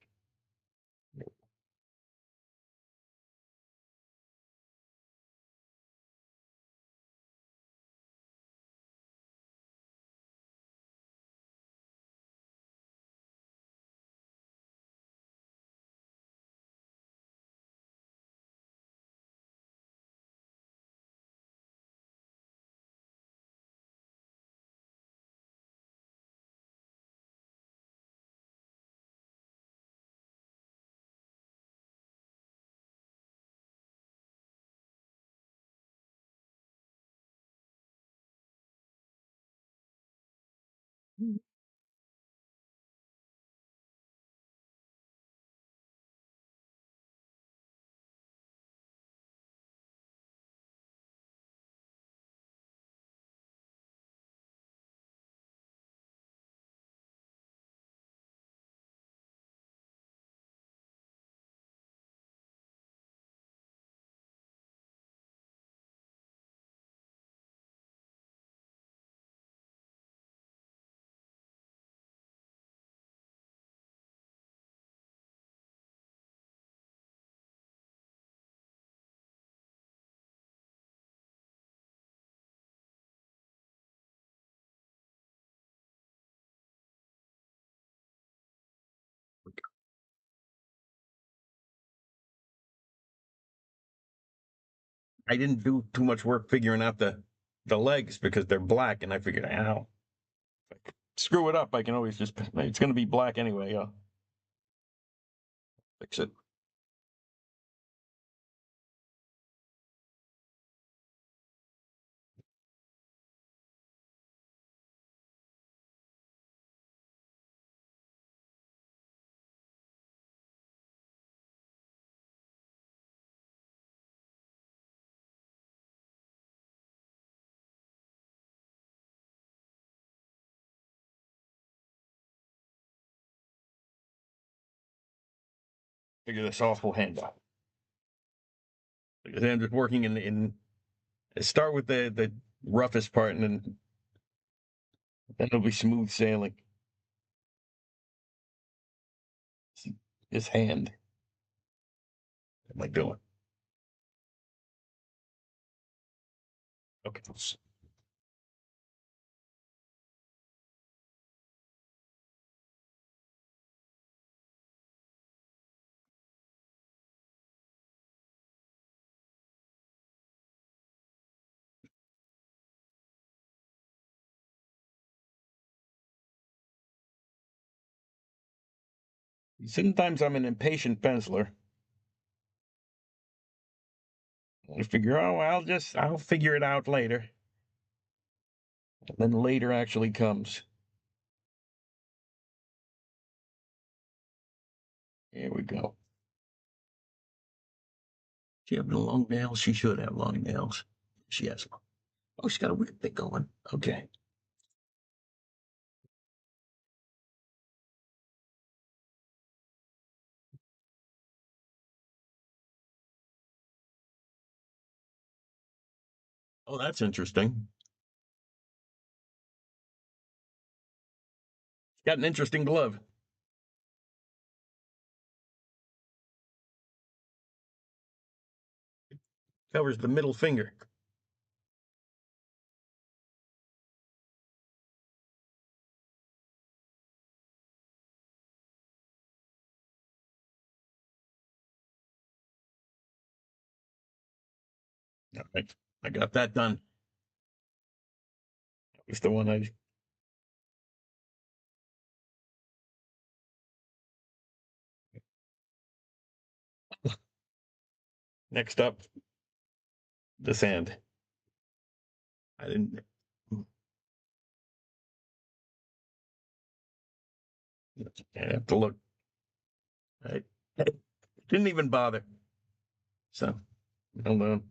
I didn't do too much work figuring out the legs because they're black, and I figured, ow, screw it up. I can always just it's going to be black anyway. Fix it. Figure this awful hand out. Because I'm just working in start with the roughest part, and then it'll be smooth sailing. His hand. What am I doing? Okay. Sometimes I'm an impatient penciler. I figure, oh, I'll figure it out later. And then later actually comes. Here we go. She having long nails? She should have long nails. She has. Oh, she's got a weird thing going. Okay. Oh, that's interesting. Got an interesting glove. Covers the middle finger. All right. I got that done. That was the one I. Next up, the sand. I didn't. I have to look. I didn't even bother. So, hold on.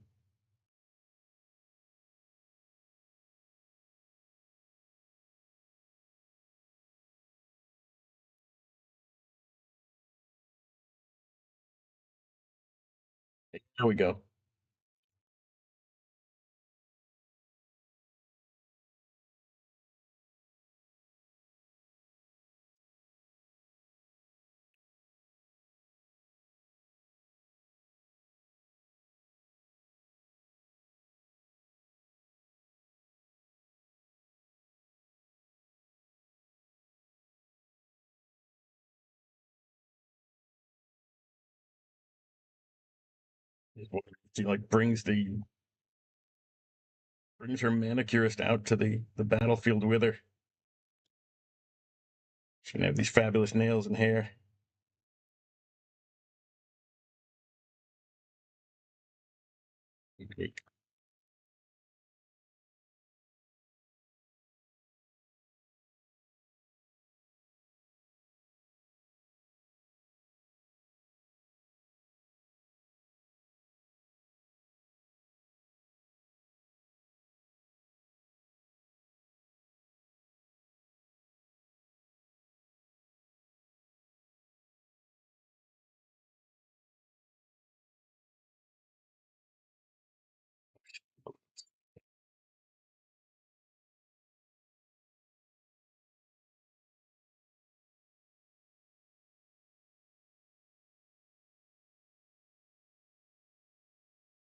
There we go. She like brings her manicurist out to the battlefield with her. She can have these fabulous nails and hair.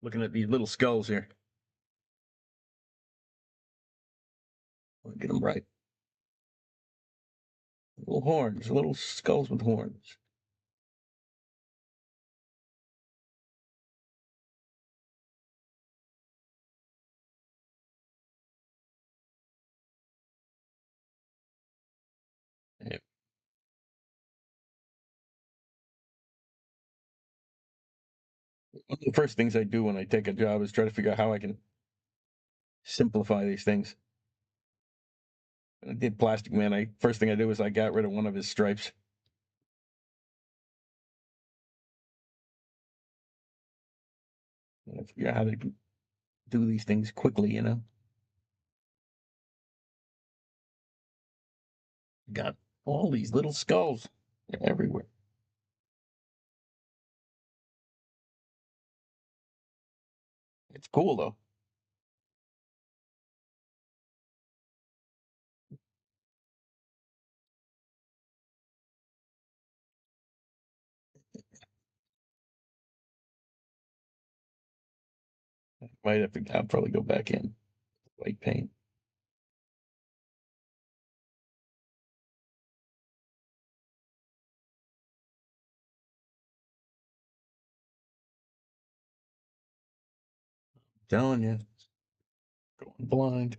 Looking at these little skulls here. I'll get them right. Little horns, little skulls with horns. Yeah. One of the first things I do when I take a job is try to figure out how I can simplify these things. When I did Plastic Man, first thing I did was I got rid of one of his stripes. And I figure out how to do these things quickly, you know. Got all these little skulls. They're everywhere. It's cool though. Might have to. I'll probably go back in white paint. Telling you, going blind.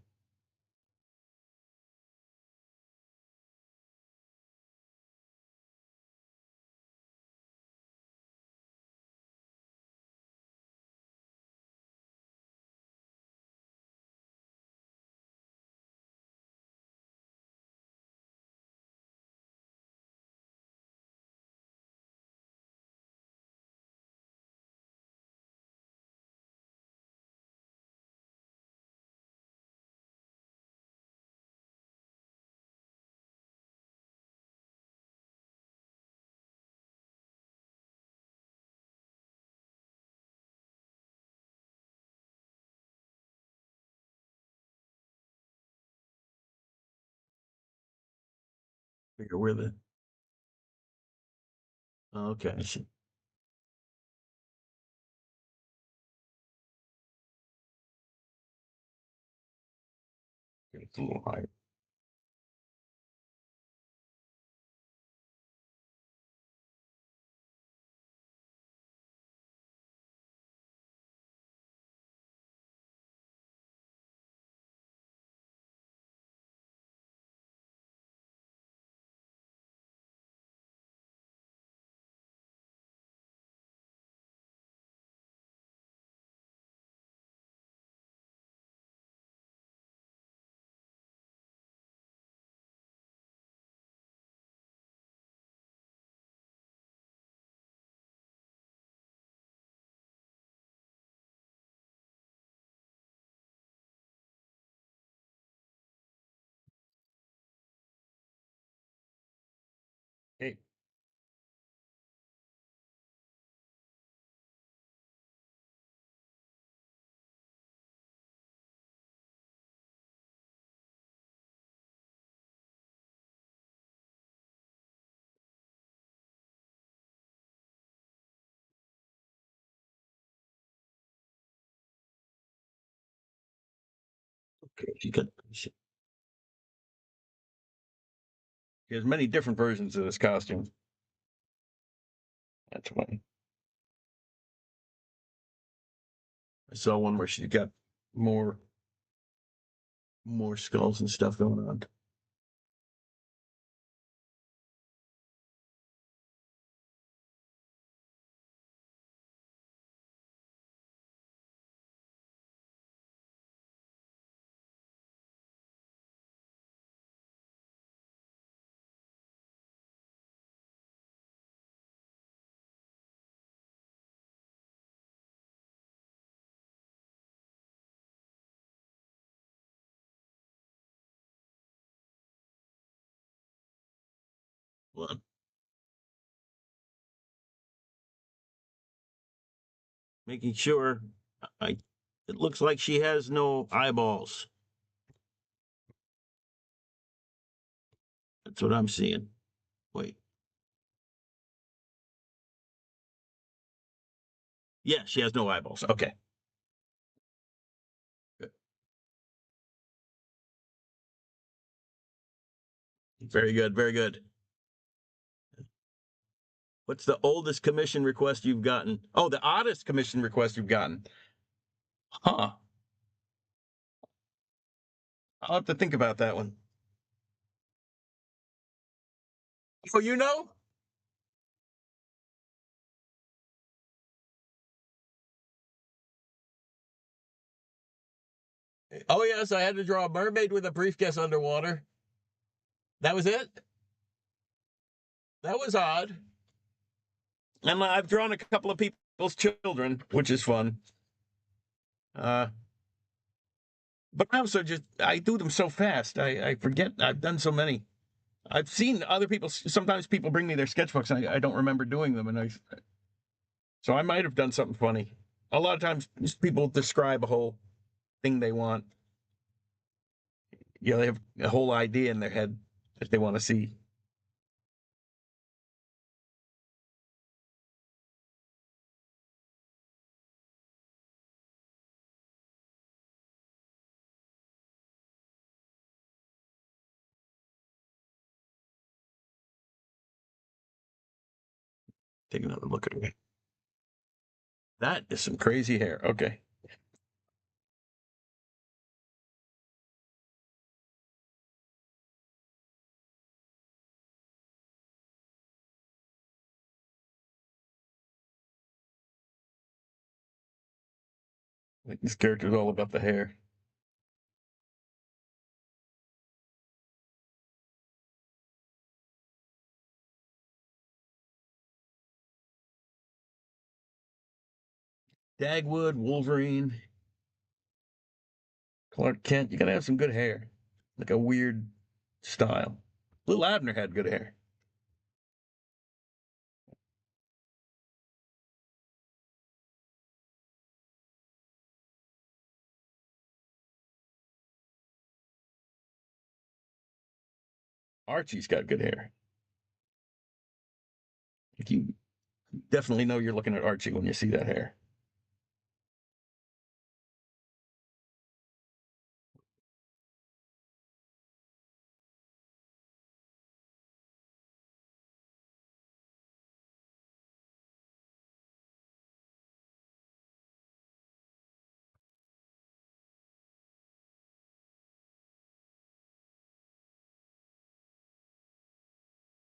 Figure where the. Okay, I see. It's a little higher. Hey, okay, there's many different versions of this costume. That's funny. I saw one where she got more more skulls and stuff going on. Well, making sure I it looks like she has no eyeballs. That's what I'm seeing. Wait. Yeah, she has no eyeballs. Okay. Good. Very good. Very good. What's the oldest commission request you've gotten? Oh, the oddest commission request you've gotten. Huh. I'll have to think about that one. Oh, you know? Oh, yes, I had to draw a mermaid with a briefcase underwater. That was it? That was odd. And I've drawn a couple of people's children, which is fun. Uh, but I also just I do them so fast. I forget I've done so many. I've seen other people. Sometimes people bring me their sketchbooks, and I don't remember doing them, and so I might have done something funny. A lot of times, people describe a whole thing they want. They have a whole idea in their head that they want to see. Take another look at it. That is some crazy hair. Okay. Like this character is all about the hair. Dagwood, Wolverine, Clark Kent. You gotta have some good hair, like a weird style. Lil Abner had good hair. Archie's got good hair. Like you definitely know you're looking at Archie when you see that hair.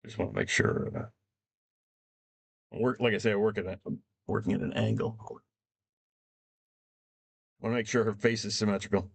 I just want to make sure. Work like I say, I work at working at an angle. I want to make sure her face is symmetrical.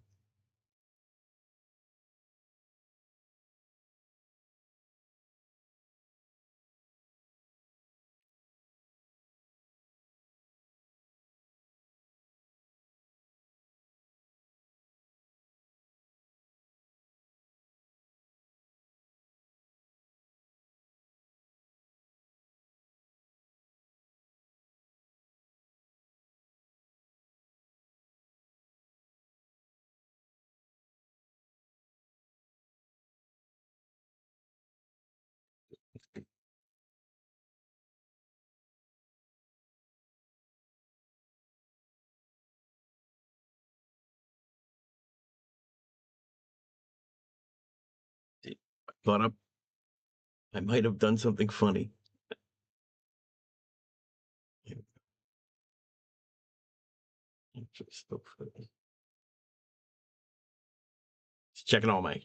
thought up. I might have done something funny. Just checking all my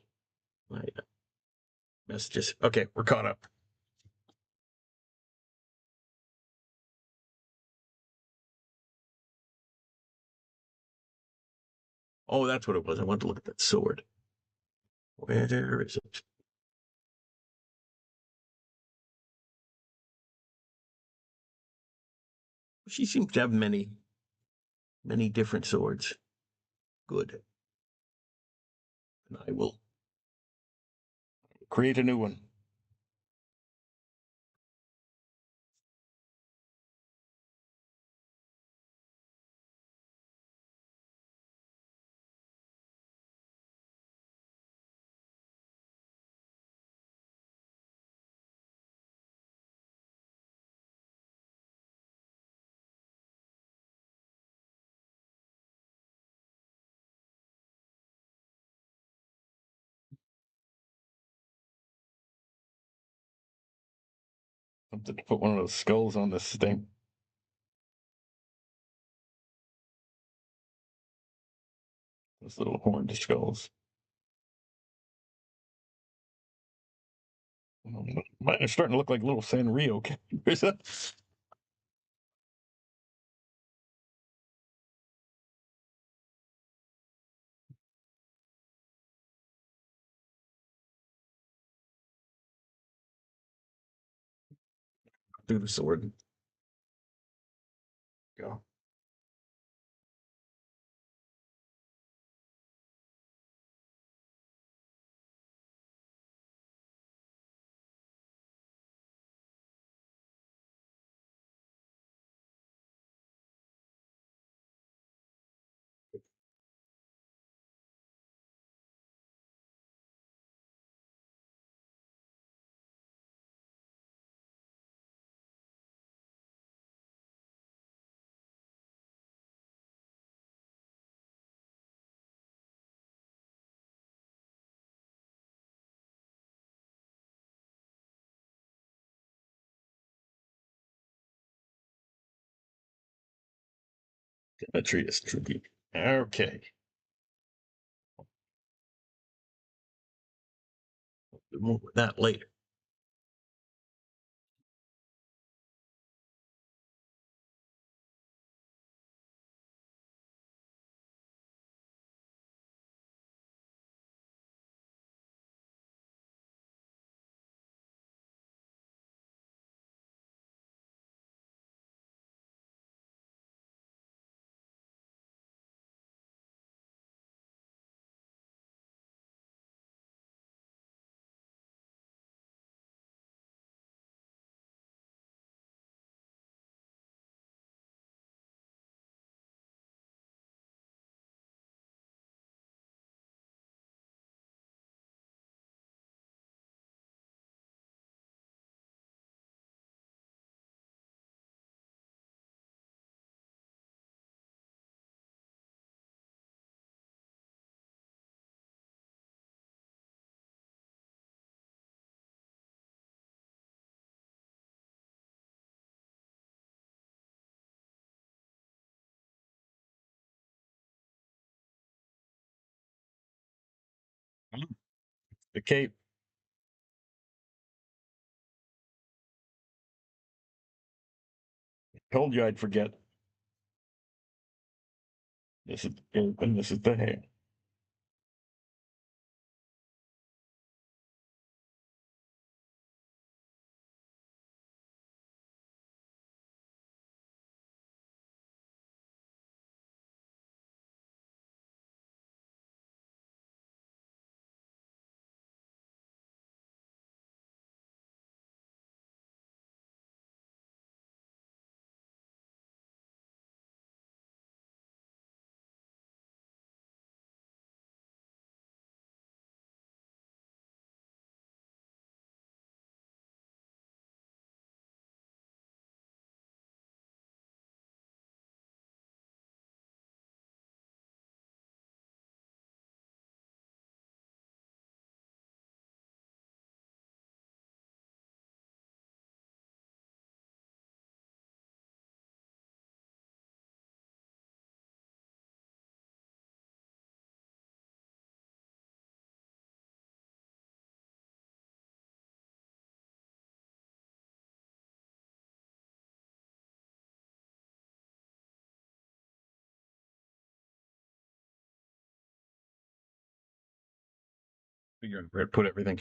messages. Okay, we're caught up. Oh, that's what it was. I wanted to look at that sword. Where is it? She seems to have many different swords. Good. And I will create a new one. Something to put one of those skulls on this thing. Those little horned skulls. Mine are starting to look like little Sanrio characters. Do the sword. Go. Geometry is tricky. Okay. We'll do more with that later. The cape. Told you I'd forget. This is the cape and this is the hair. Figure out where to put everything.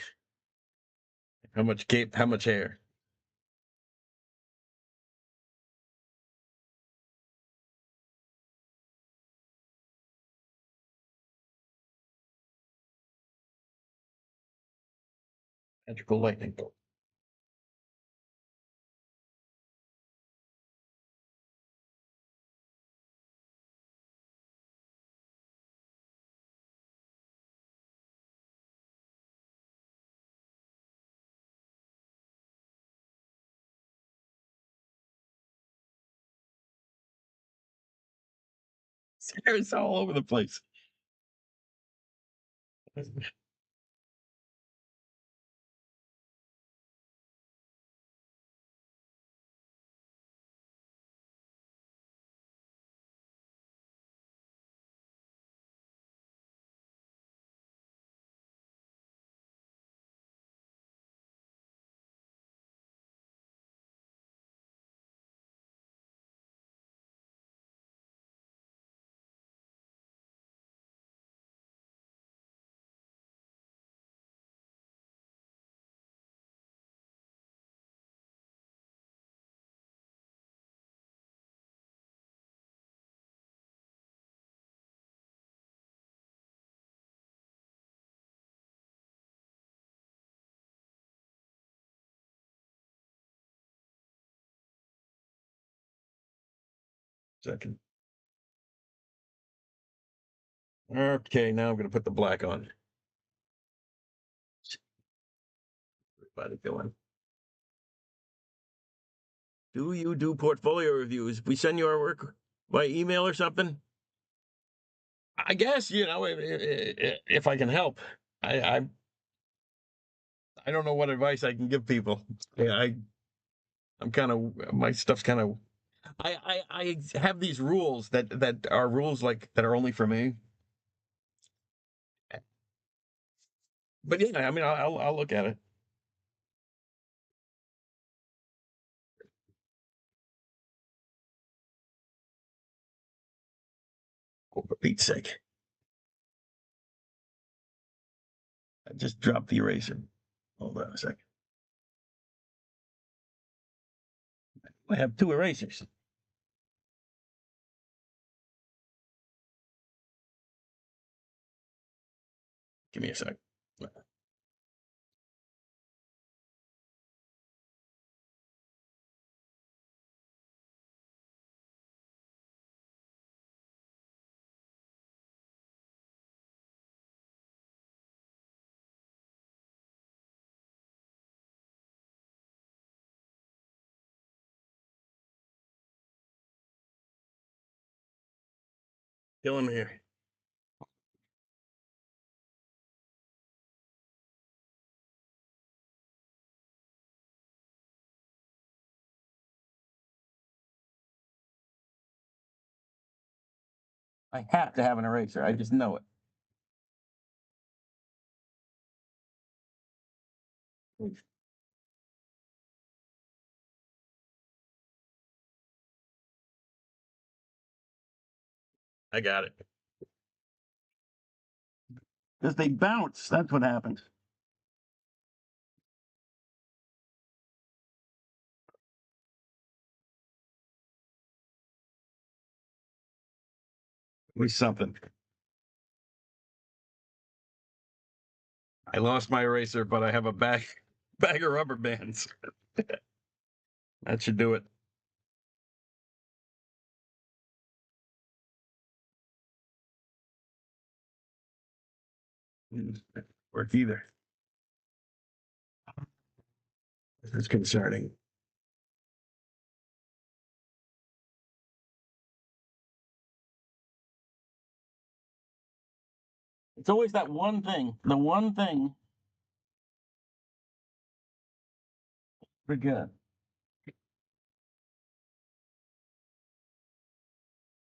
How much cape? How much hair? Magical lightning bolt. Hair's all over the place. Second. Okay, now I'm going to put the black on. Everybody going. Do you do portfolio reviews? We send you our work by email or something? I guess, if I can help. I, I I don't know what advice I can give people. Yeah, I'm kind of my stuff's kind of. I have these rules that are rules like that are only for me. But yeah, I mean, I'll look at it. Oh, for Pete's sake, I just dropped the eraser. Hold on a second. I have two erasers. Give me a sec. Killing me here. I have to have an eraser. I just know it. I got it. Because they bounce. That's what happens. At least something. I lost my eraser, but I have a bag of rubber bands. That should do it. Work either. This is concerning. It's always that one thing. The one thing. Forget.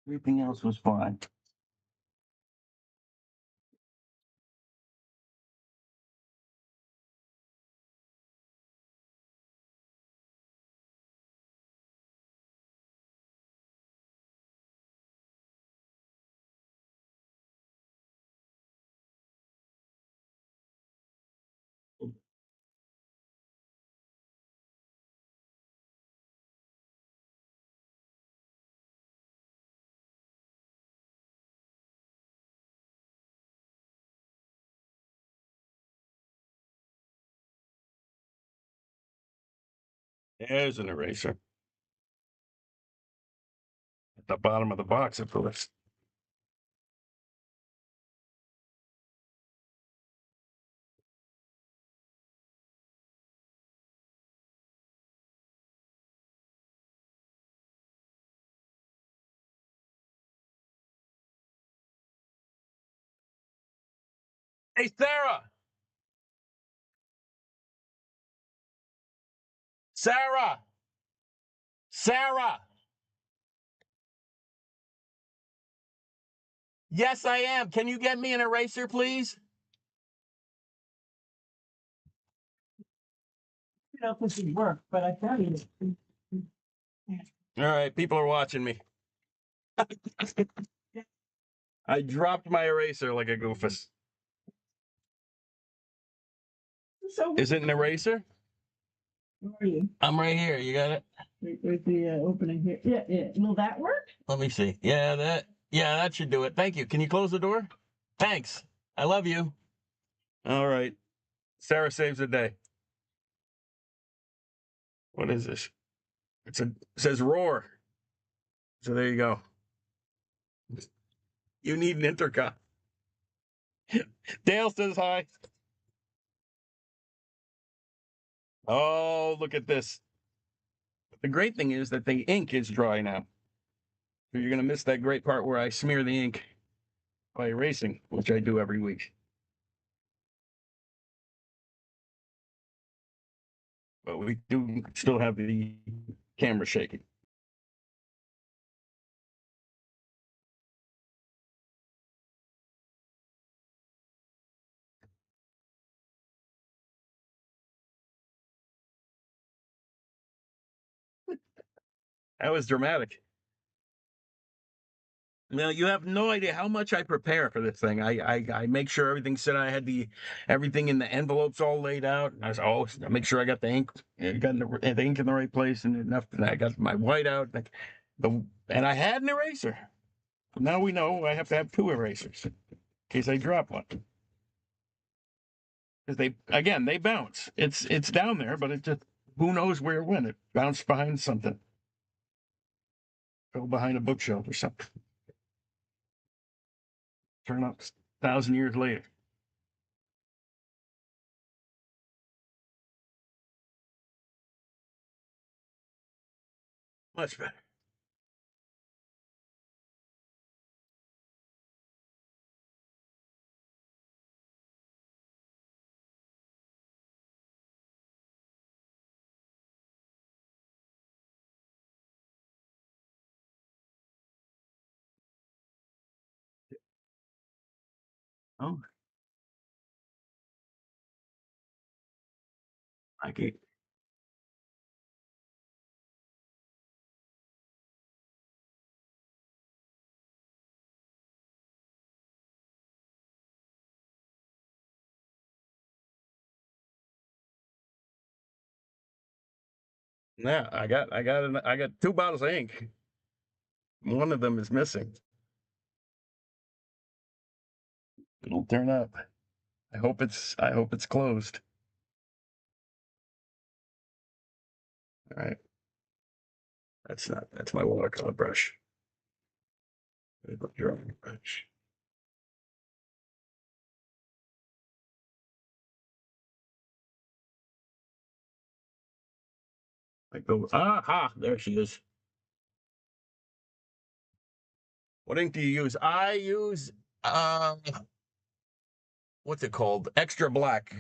Everything else was fine. There's an eraser at the bottom of the box, of course. Hey, Sarah! Sarah! Sarah! Yes, I am. Can you get me an eraser, please? You know, this would work, but I tell you. All right, people are watching me. I dropped my eraser like a goofus. So is it an eraser? Where are you? I'm right here. You got it? Where's the opening here? Yeah, yeah. Will that work? Let me see. Yeah, that should do it. Thank you. Can you close the door? Thanks. I love you. All right. Sarah saves the day. What is this? It says roar. So there you go. You need an intercom. Dale says hi. Oh, look at this. The great thing is that the ink is dry now. So you're going to miss that great part where I smear the ink by erasing, which I do every week. But we do still have the camera shaking. That was dramatic. Now you have no idea how much I prepare for this thing. I make sure everything's set. I had everything in the envelopes all laid out. I was I make sure I got the ink, the ink in the right place and enough. And I got my white out. And I had an eraser. Now we know I have to have two erasers in case I drop one. Because they bounce. It's down there, but it just who knows where it went. It bounced behind something. Fell behind a bookshelf or something. Turn up 1,000 years later. Much better. Oh, I get. Yeah, I got two bottles of ink. One of them is missing. It'll turn up. I hope it's closed. All right. That's my watercolor brush. Drawing brush. I go, aha, there she is. What ink do you use? I use what's it called? Extra black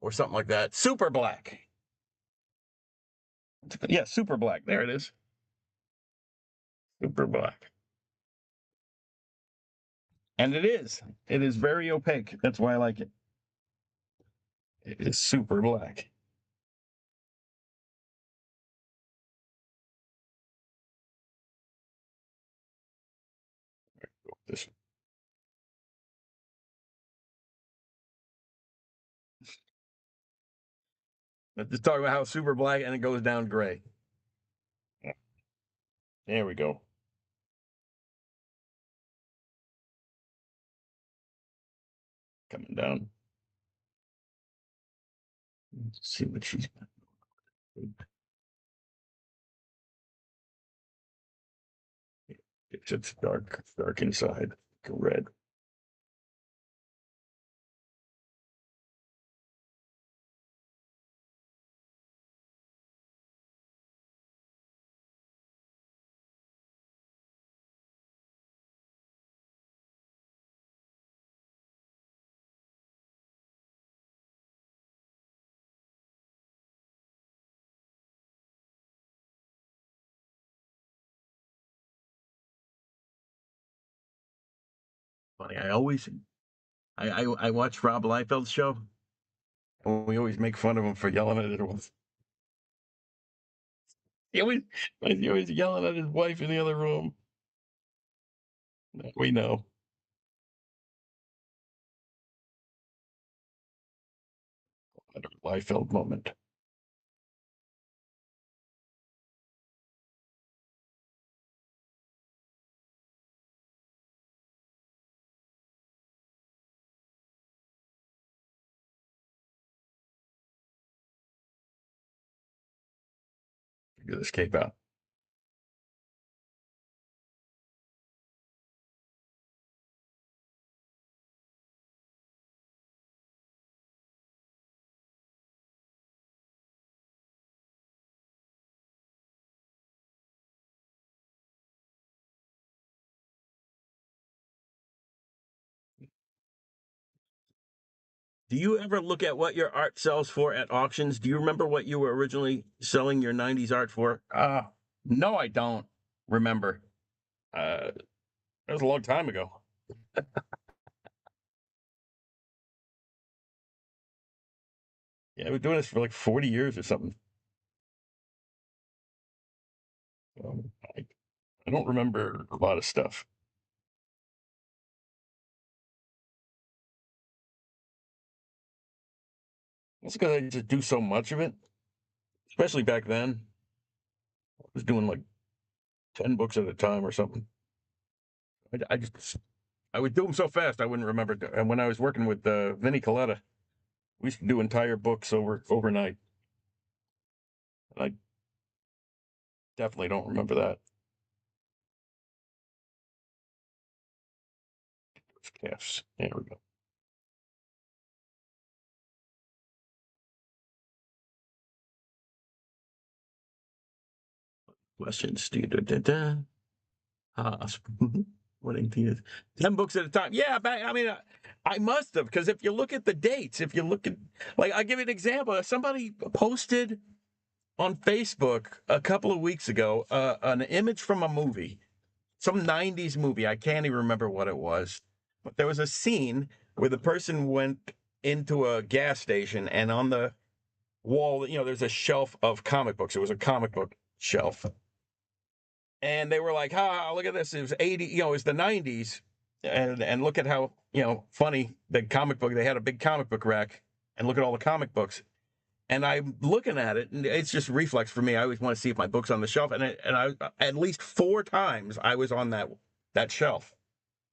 or something like that. Super black. Yeah, super black. There it is. Super black. And it is. It is very opaque. That's why I like it. It is super black. This Let's just talk about how super black and it goes down gray. There we go. Coming down. Let's see what she's got. It's dark inside. Red. Funny. I watch Rob Liefeld's show, and we always make fun of him for yelling at it. He always yelling at his wife in the other room. We know. Liefeld moment. Figure this cape out. Do you ever look at what your art sells for at auctions? Do you remember what you were originally selling your 90s art for? No, I don't remember. That was a long time ago. Yeah, I was doing this for like 40 years or something. Um, I, I don't remember a lot of stuff. That's because I just do so much of it, especially back then. I was doing like 10 books at a time or something. I would do them so fast I wouldn't remember. And when I was working with Vinnie Coletta, we used to do entire books overnight. And I definitely don't remember that. Calves. There we go. Questions. What 18 10 books at a time. Yeah, I mean, I must have, because if you look at the dates, if you look at, like, I'll give you an example. Somebody posted on Facebook a couple of weeks ago an image from a movie, some 90s movie. I can't even remember what it was, but there was a scene where the person went into a gas station, and on the wall, there's a shelf of comic books. It was a comic book shelf. And they were like, look at this. It was 80, it was the 90s. And look at how, funny the comic book, they had a big comic book rack, and look at all the comic books. And I'm looking at it, and it's just reflex for me. I always want to see if my book's on the shelf. And I at least 4 times I was on that shelf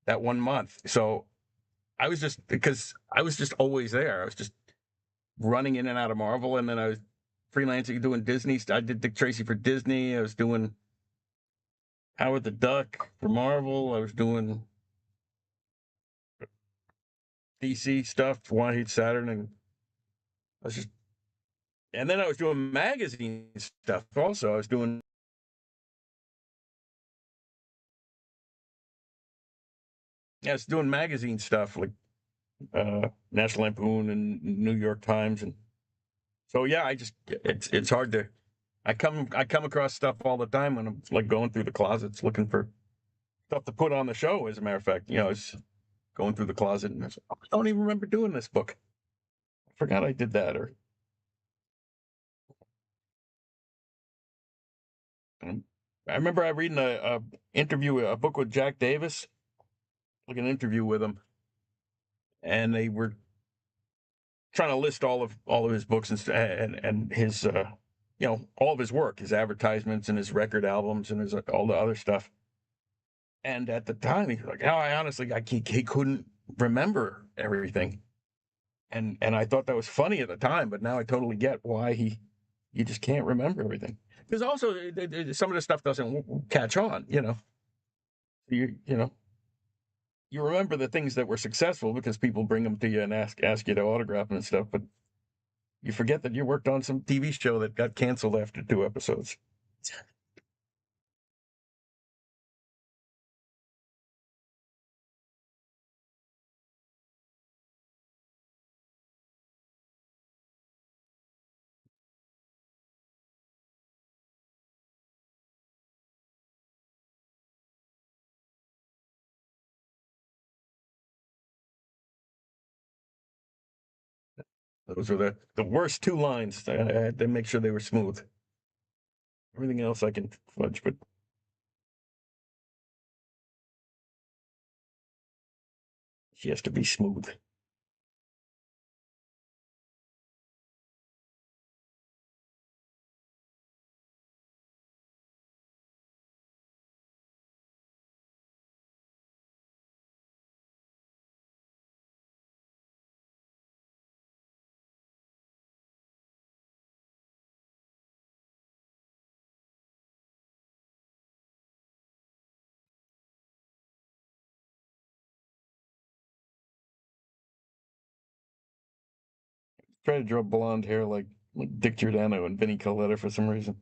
that 1 month. So I was just always there. I was just running in and out of Marvel, and then I was freelancing doing Disney. I did Dick Tracy for Disney. I was doing Howard the Duck for Marvel. I was doing DC stuff, One Heat Saturn, and I was just, and then I was doing magazine stuff also. I was doing, magazine stuff like National Lampoon and New York Times, and so yeah, it's hard to. I come across stuff all the time when I'm like going through the closets looking for stuff to put on the show. As a matter of fact, it's going through the closet, and I don't even remember doing this book. I forgot I did that. Or I remember I reading a interview, a book with Jack Davis, like an interview with him, and they were trying to list all of his books and his all of his work, his advertisements and his record albums and his all the other stuff. And at the time, he was like, "No, I honestly, he couldn't remember everything." And I thought that was funny at the time, but now I totally get why he just can't remember everything. Because also some of the stuff doesn't catch on. You know, you remember the things that were successful because people bring them to you and ask you to autograph them and stuff, but you forget that you worked on some TV show that got canceled after 2 episodes. Those were the worst 2 lines. I had to make sure they were smooth. Everything else I can fudge, but she has to be smooth. Try to draw blonde hair like Dick Giordano and Vinnie Coletta for some reason.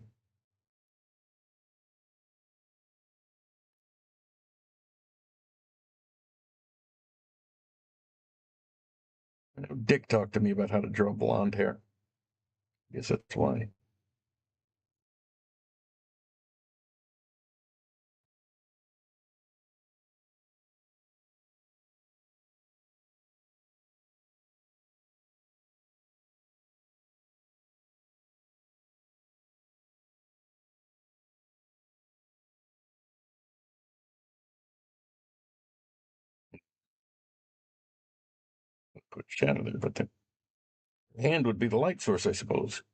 I know Dick talked to me about how to draw blonde hair. I guess that's why. Put shadow there, but the hand would be the light source, I suppose.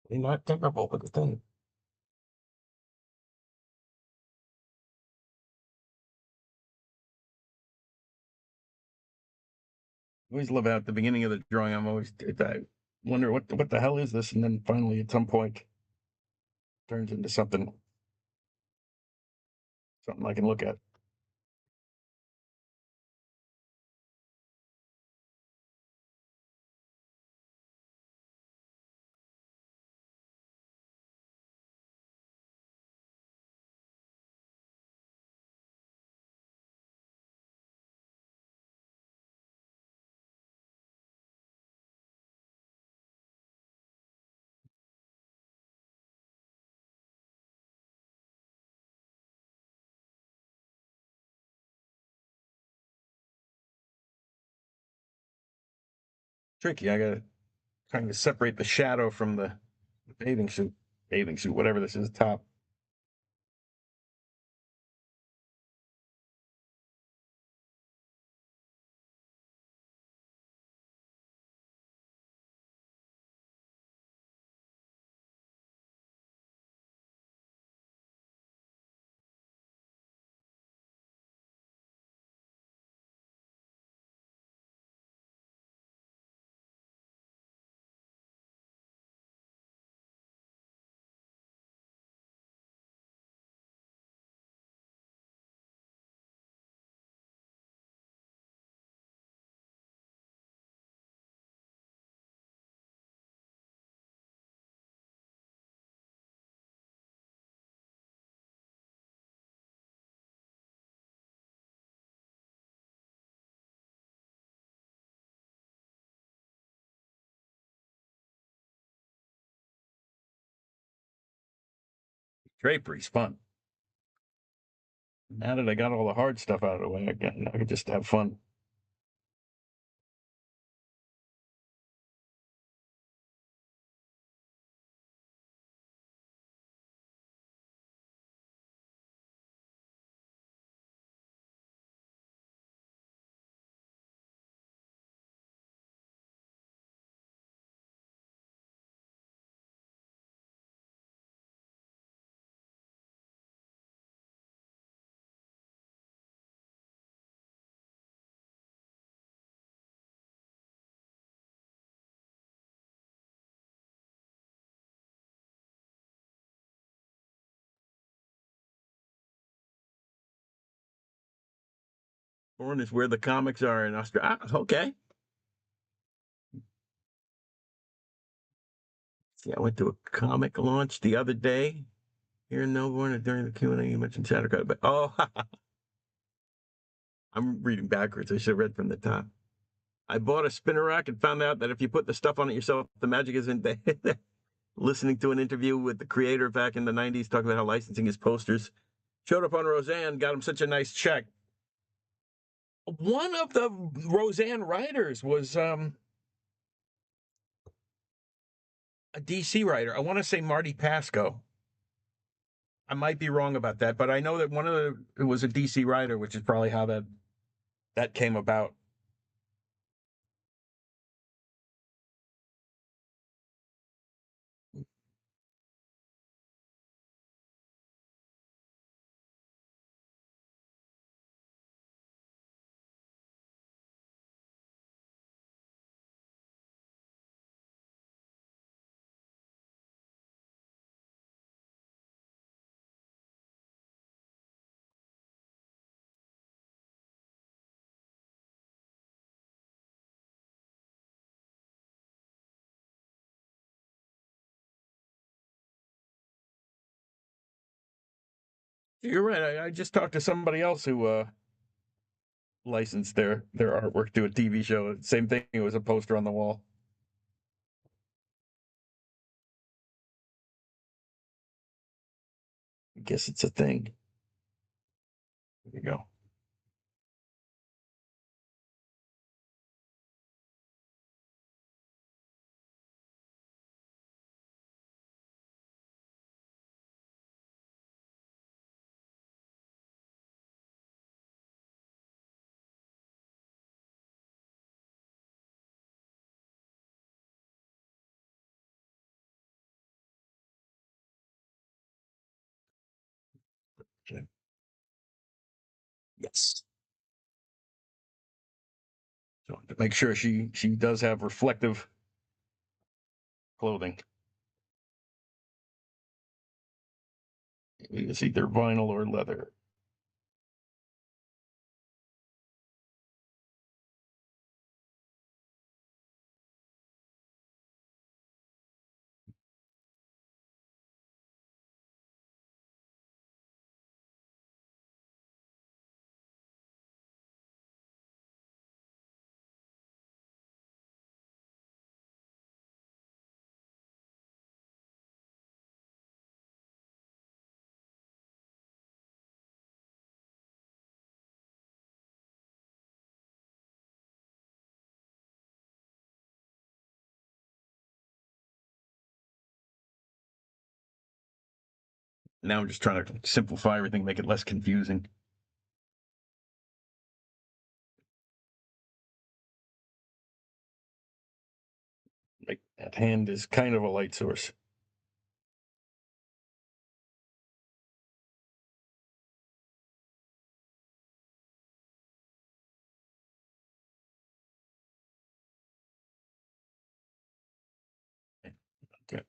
They're not terrible, but the thing. I always love at the beginning of the drawing. I wonder what the hell is this, and then finally at some point turns into something I can look at. Tricky. I gotta kind of separate the shadow from the bathing suit, whatever this is, top. Drapery's fun. Now that I got all the hard stuff out of the way, I can just have fun. Porn is where the comics are in Australia. Okay. See, I went to a comic launch the other day here in Melbourne, and during the Q&A, you mentioned Shattercut, but I'm reading backwards. I should have read from the top. I bought a spinner rack and found out that if you put the stuff on it yourself, the magic isn't there. Listening to an interview with the creator back in the 90s, talking about how licensing his posters showed up on Roseanne, got him such a nice check. One of the Roseanne writers was a DC writer. I want to say Marty Pasco. I might be wrong about that, but I know that it was a DC writer, which is probably how that came about. You're right. I just talked to somebody else who licensed their artwork to a TV show. Same thing. It was a poster on the wall. I guess it's a thing. There you go. Okay. Yes. So to make sure she does have reflective clothing. It's either vinyl or leather. Now I'm just trying to simplify everything, make it less confusing. Like that hand is kind of a light source. Okay.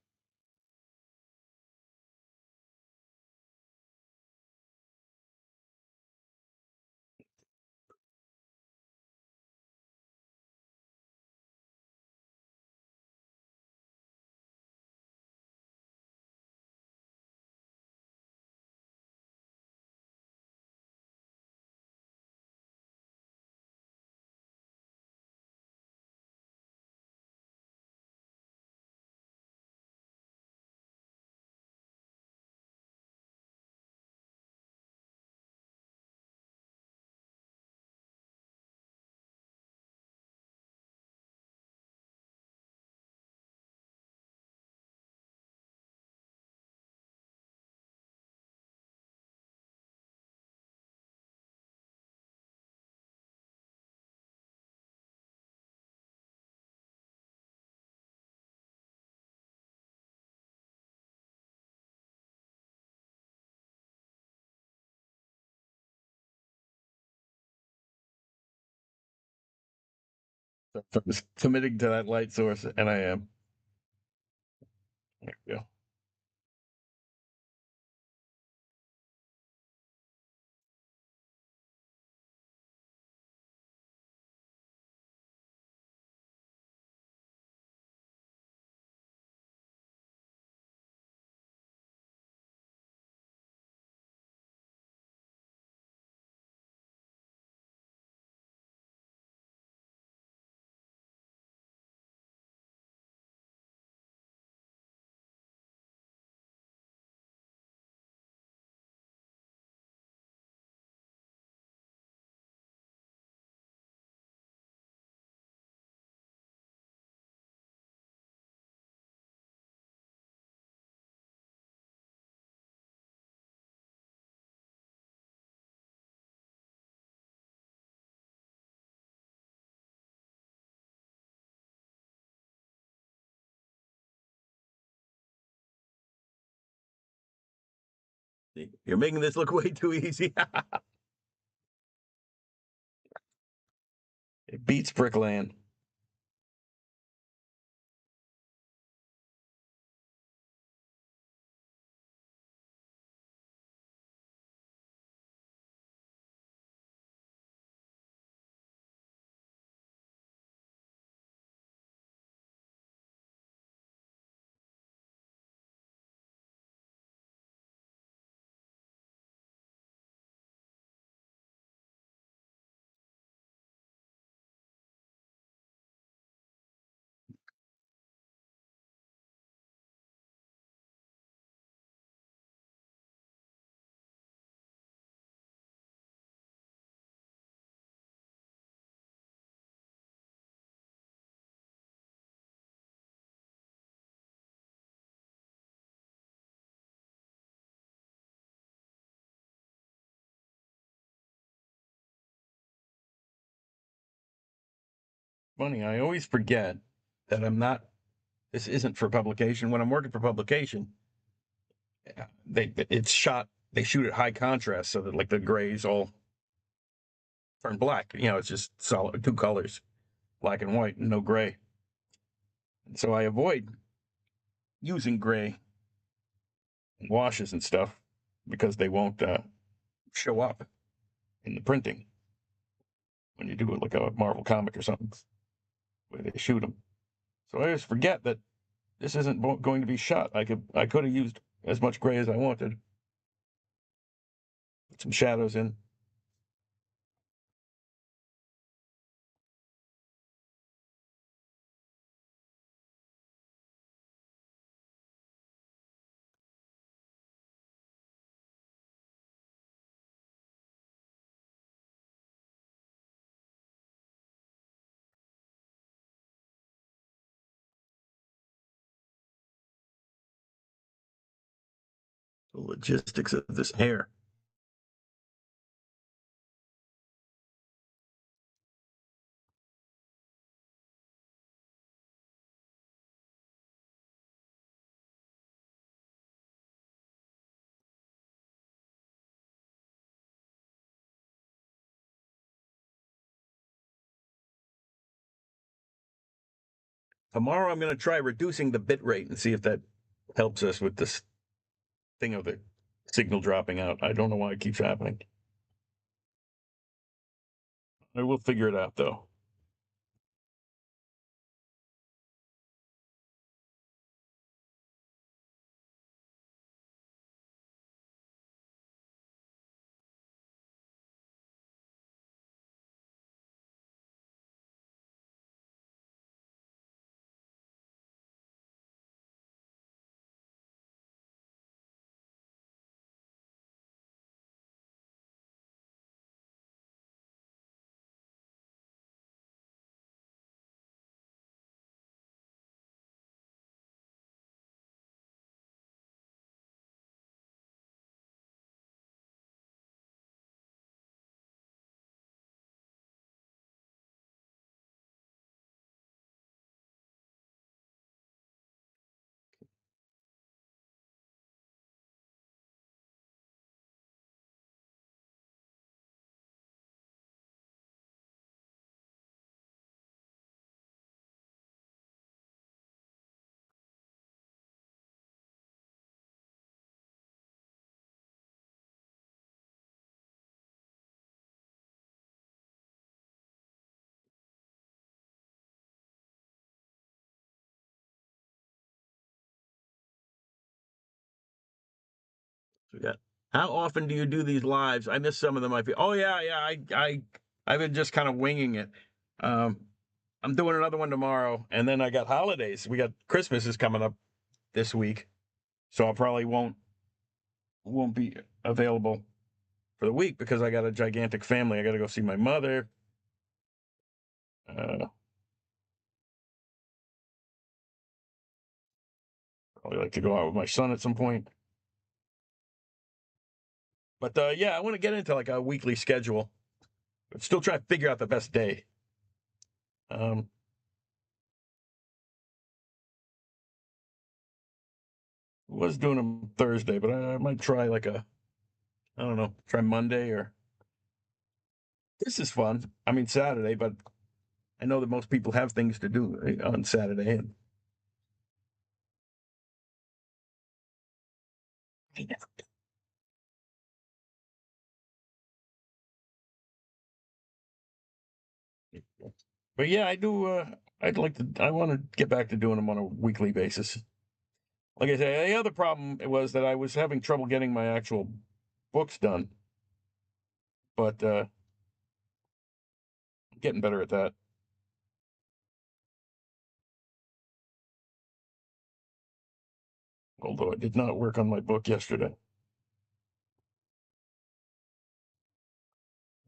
So I'm just committing to that light source, and I am. There we go. You're making this look way too easy. It beats bricklaying. Funny, I always forget that I'm not. This isn't for publication. When I'm working for publication, it's shot. They shoot at high contrast so that like the grays all turn black. It's just solid two colors, black and white, and no gray. And so I avoid using gray washes and stuff because they won't show up in the printing when you do it like a Marvel comic or something, where they shoot them. So I always forget that this isn't going to be shot. I could have used as much gray as I wanted. Put some shadows in. The logistics of this hair. Tomorrow I'm going to try reducing the bit rate and see if that helps us with this thing of the signal dropping out. I don't know why it keeps happening. I will figure it out though. So we got. How often do you do these lives? I missed some of them. Oh yeah. I've been just kind of winging it. Um, I'm doing another one tomorrow, and then I got holidays. We got Christmas is coming up this week, so I probably won't be available for the week because I got a gigantic family. I got to go see my mother. Uh, Probably like to go out with my son at some point. But yeah, I want to get into like a weekly schedule. But still try to figure out the best day. Um, was doing them Thursday, but I might try like a I don't know, try Monday or this is fun. I mean Saturday, but I know that most people have things to do on Saturday. And but yeah, I do. I'd like to. I want to get back to doing them on a weekly basis. Like I say, the other problem was that I was having trouble getting my actual books done, but I'm getting better at that. Although I did not work on my book yesterday,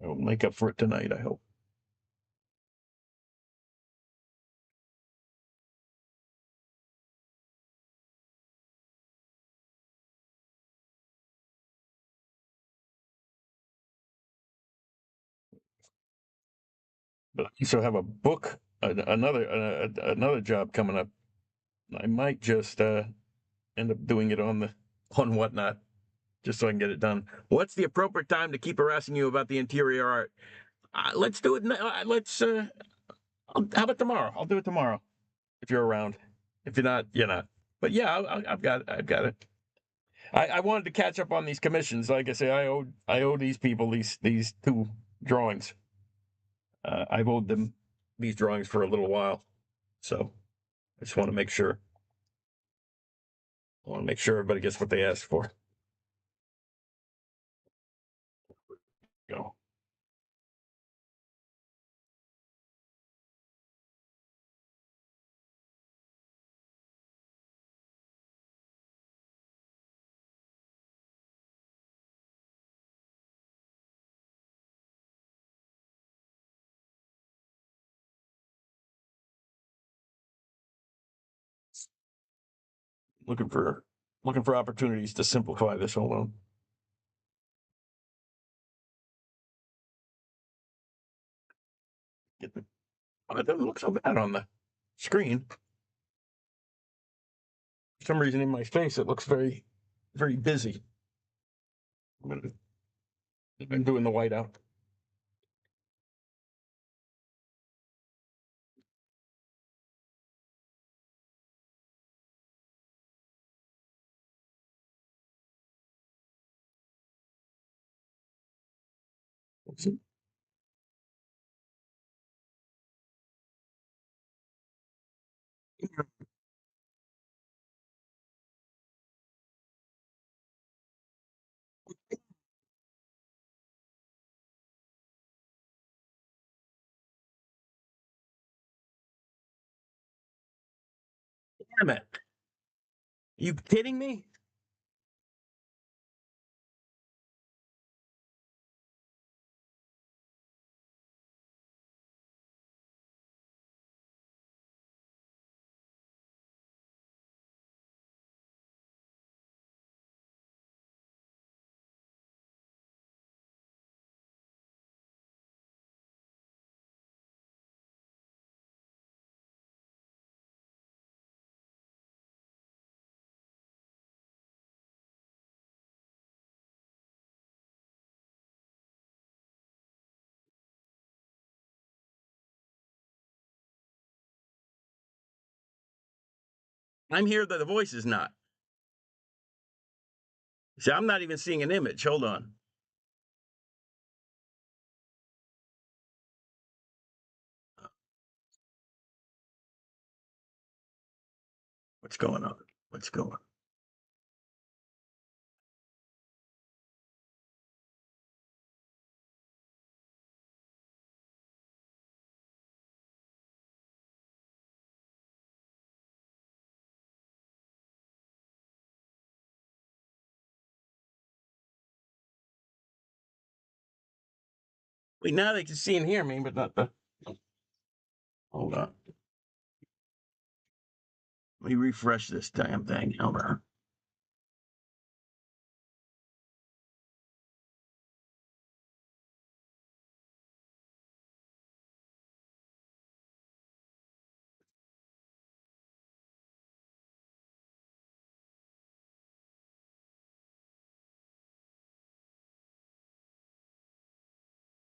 I will make up for it tonight. I hope. But I also have a book, another job coming up. I might just end up doing it on the on Whatnot, just so I can get it done. What's the appropriate time to keep harassing you about the interior art? Let's do it. Let's. How about tomorrow? I'll do it tomorrow if you're around. If you're not, you're not. But yeah, I've got it. I've got it. I wanted to catch up on these commissions. Like I say, I owe these people these two drawings. I've owed them these drawings for a little while, so I just want to make sure. I want to make sure everybody gets what they asked for. Go. Looking for opportunities to simplify this. Hold on. Get the, oh, it doesn't look so bad on the screen. For some reason, in my face, it looks very, very busy. I've been doing the whiteout. Damn it! You kidding me? I'm here that the voice is not. See, I'm not even seeing an image. Hold on. What's going on? What's going on? Wait, now they can see and hear me, but not the. Hold on. Let me refresh this damn thing. Hold on.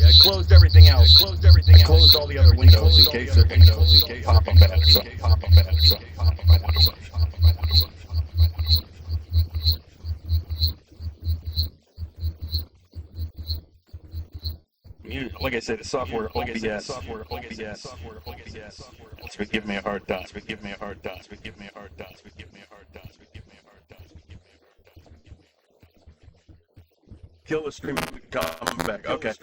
Yeah, I closed everything else. I closed all the other windows in case they're going to pop them bad or something. Like I said, the software OBS. It's been giving me a hard time. Kill the stream. Come back. Okay.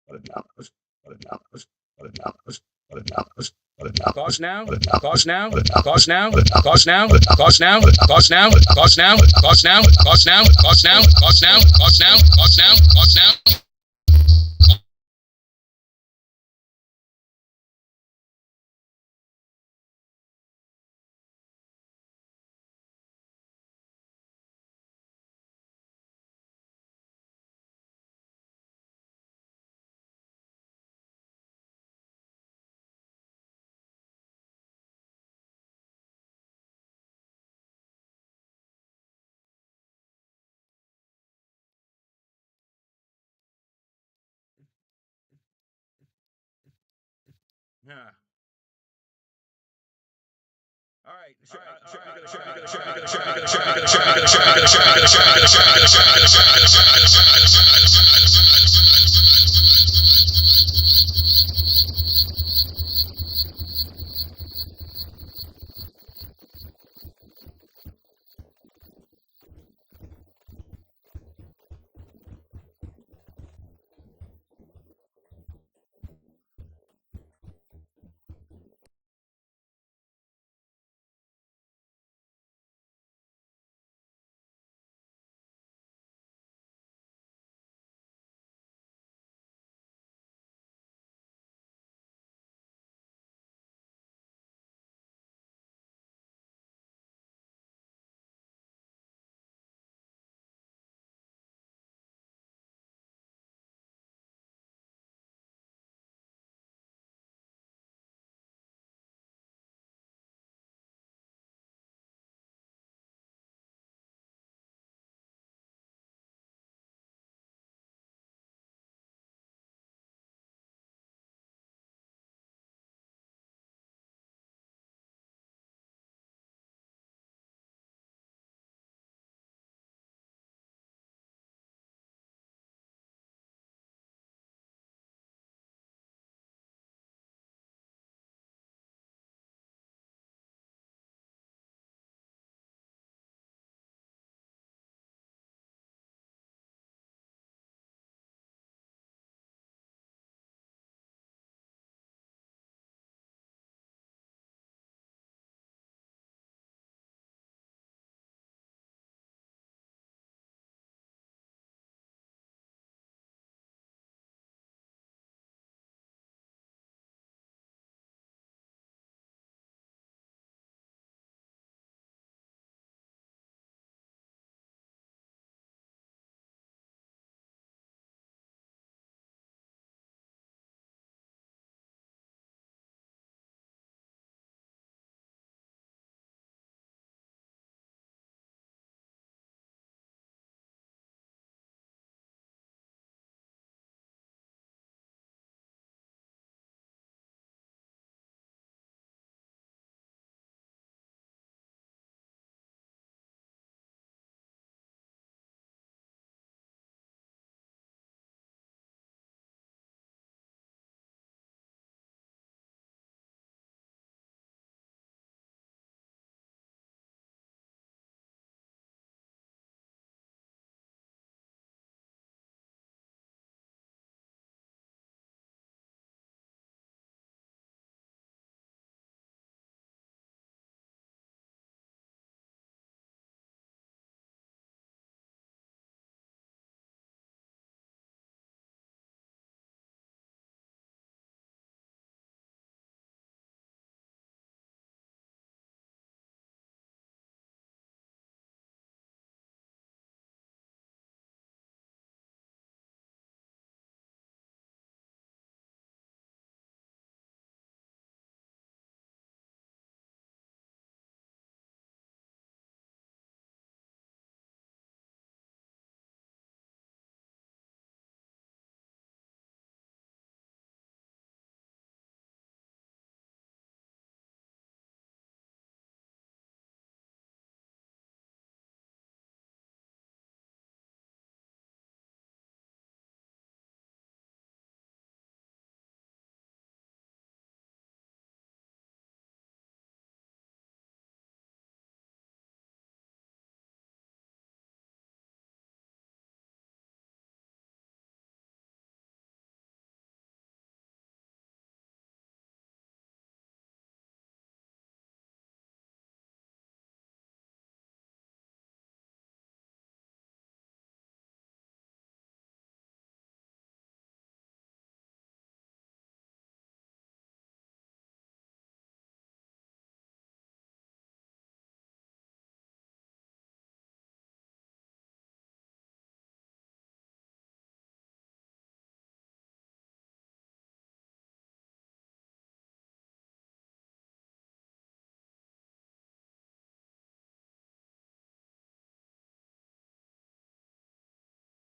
Pause now, pause now, pause now, pause now, pause now, pause now, pause now, pause now, pause now, pause now, pause now, pause now, pause now, pause now. Yeah. All right.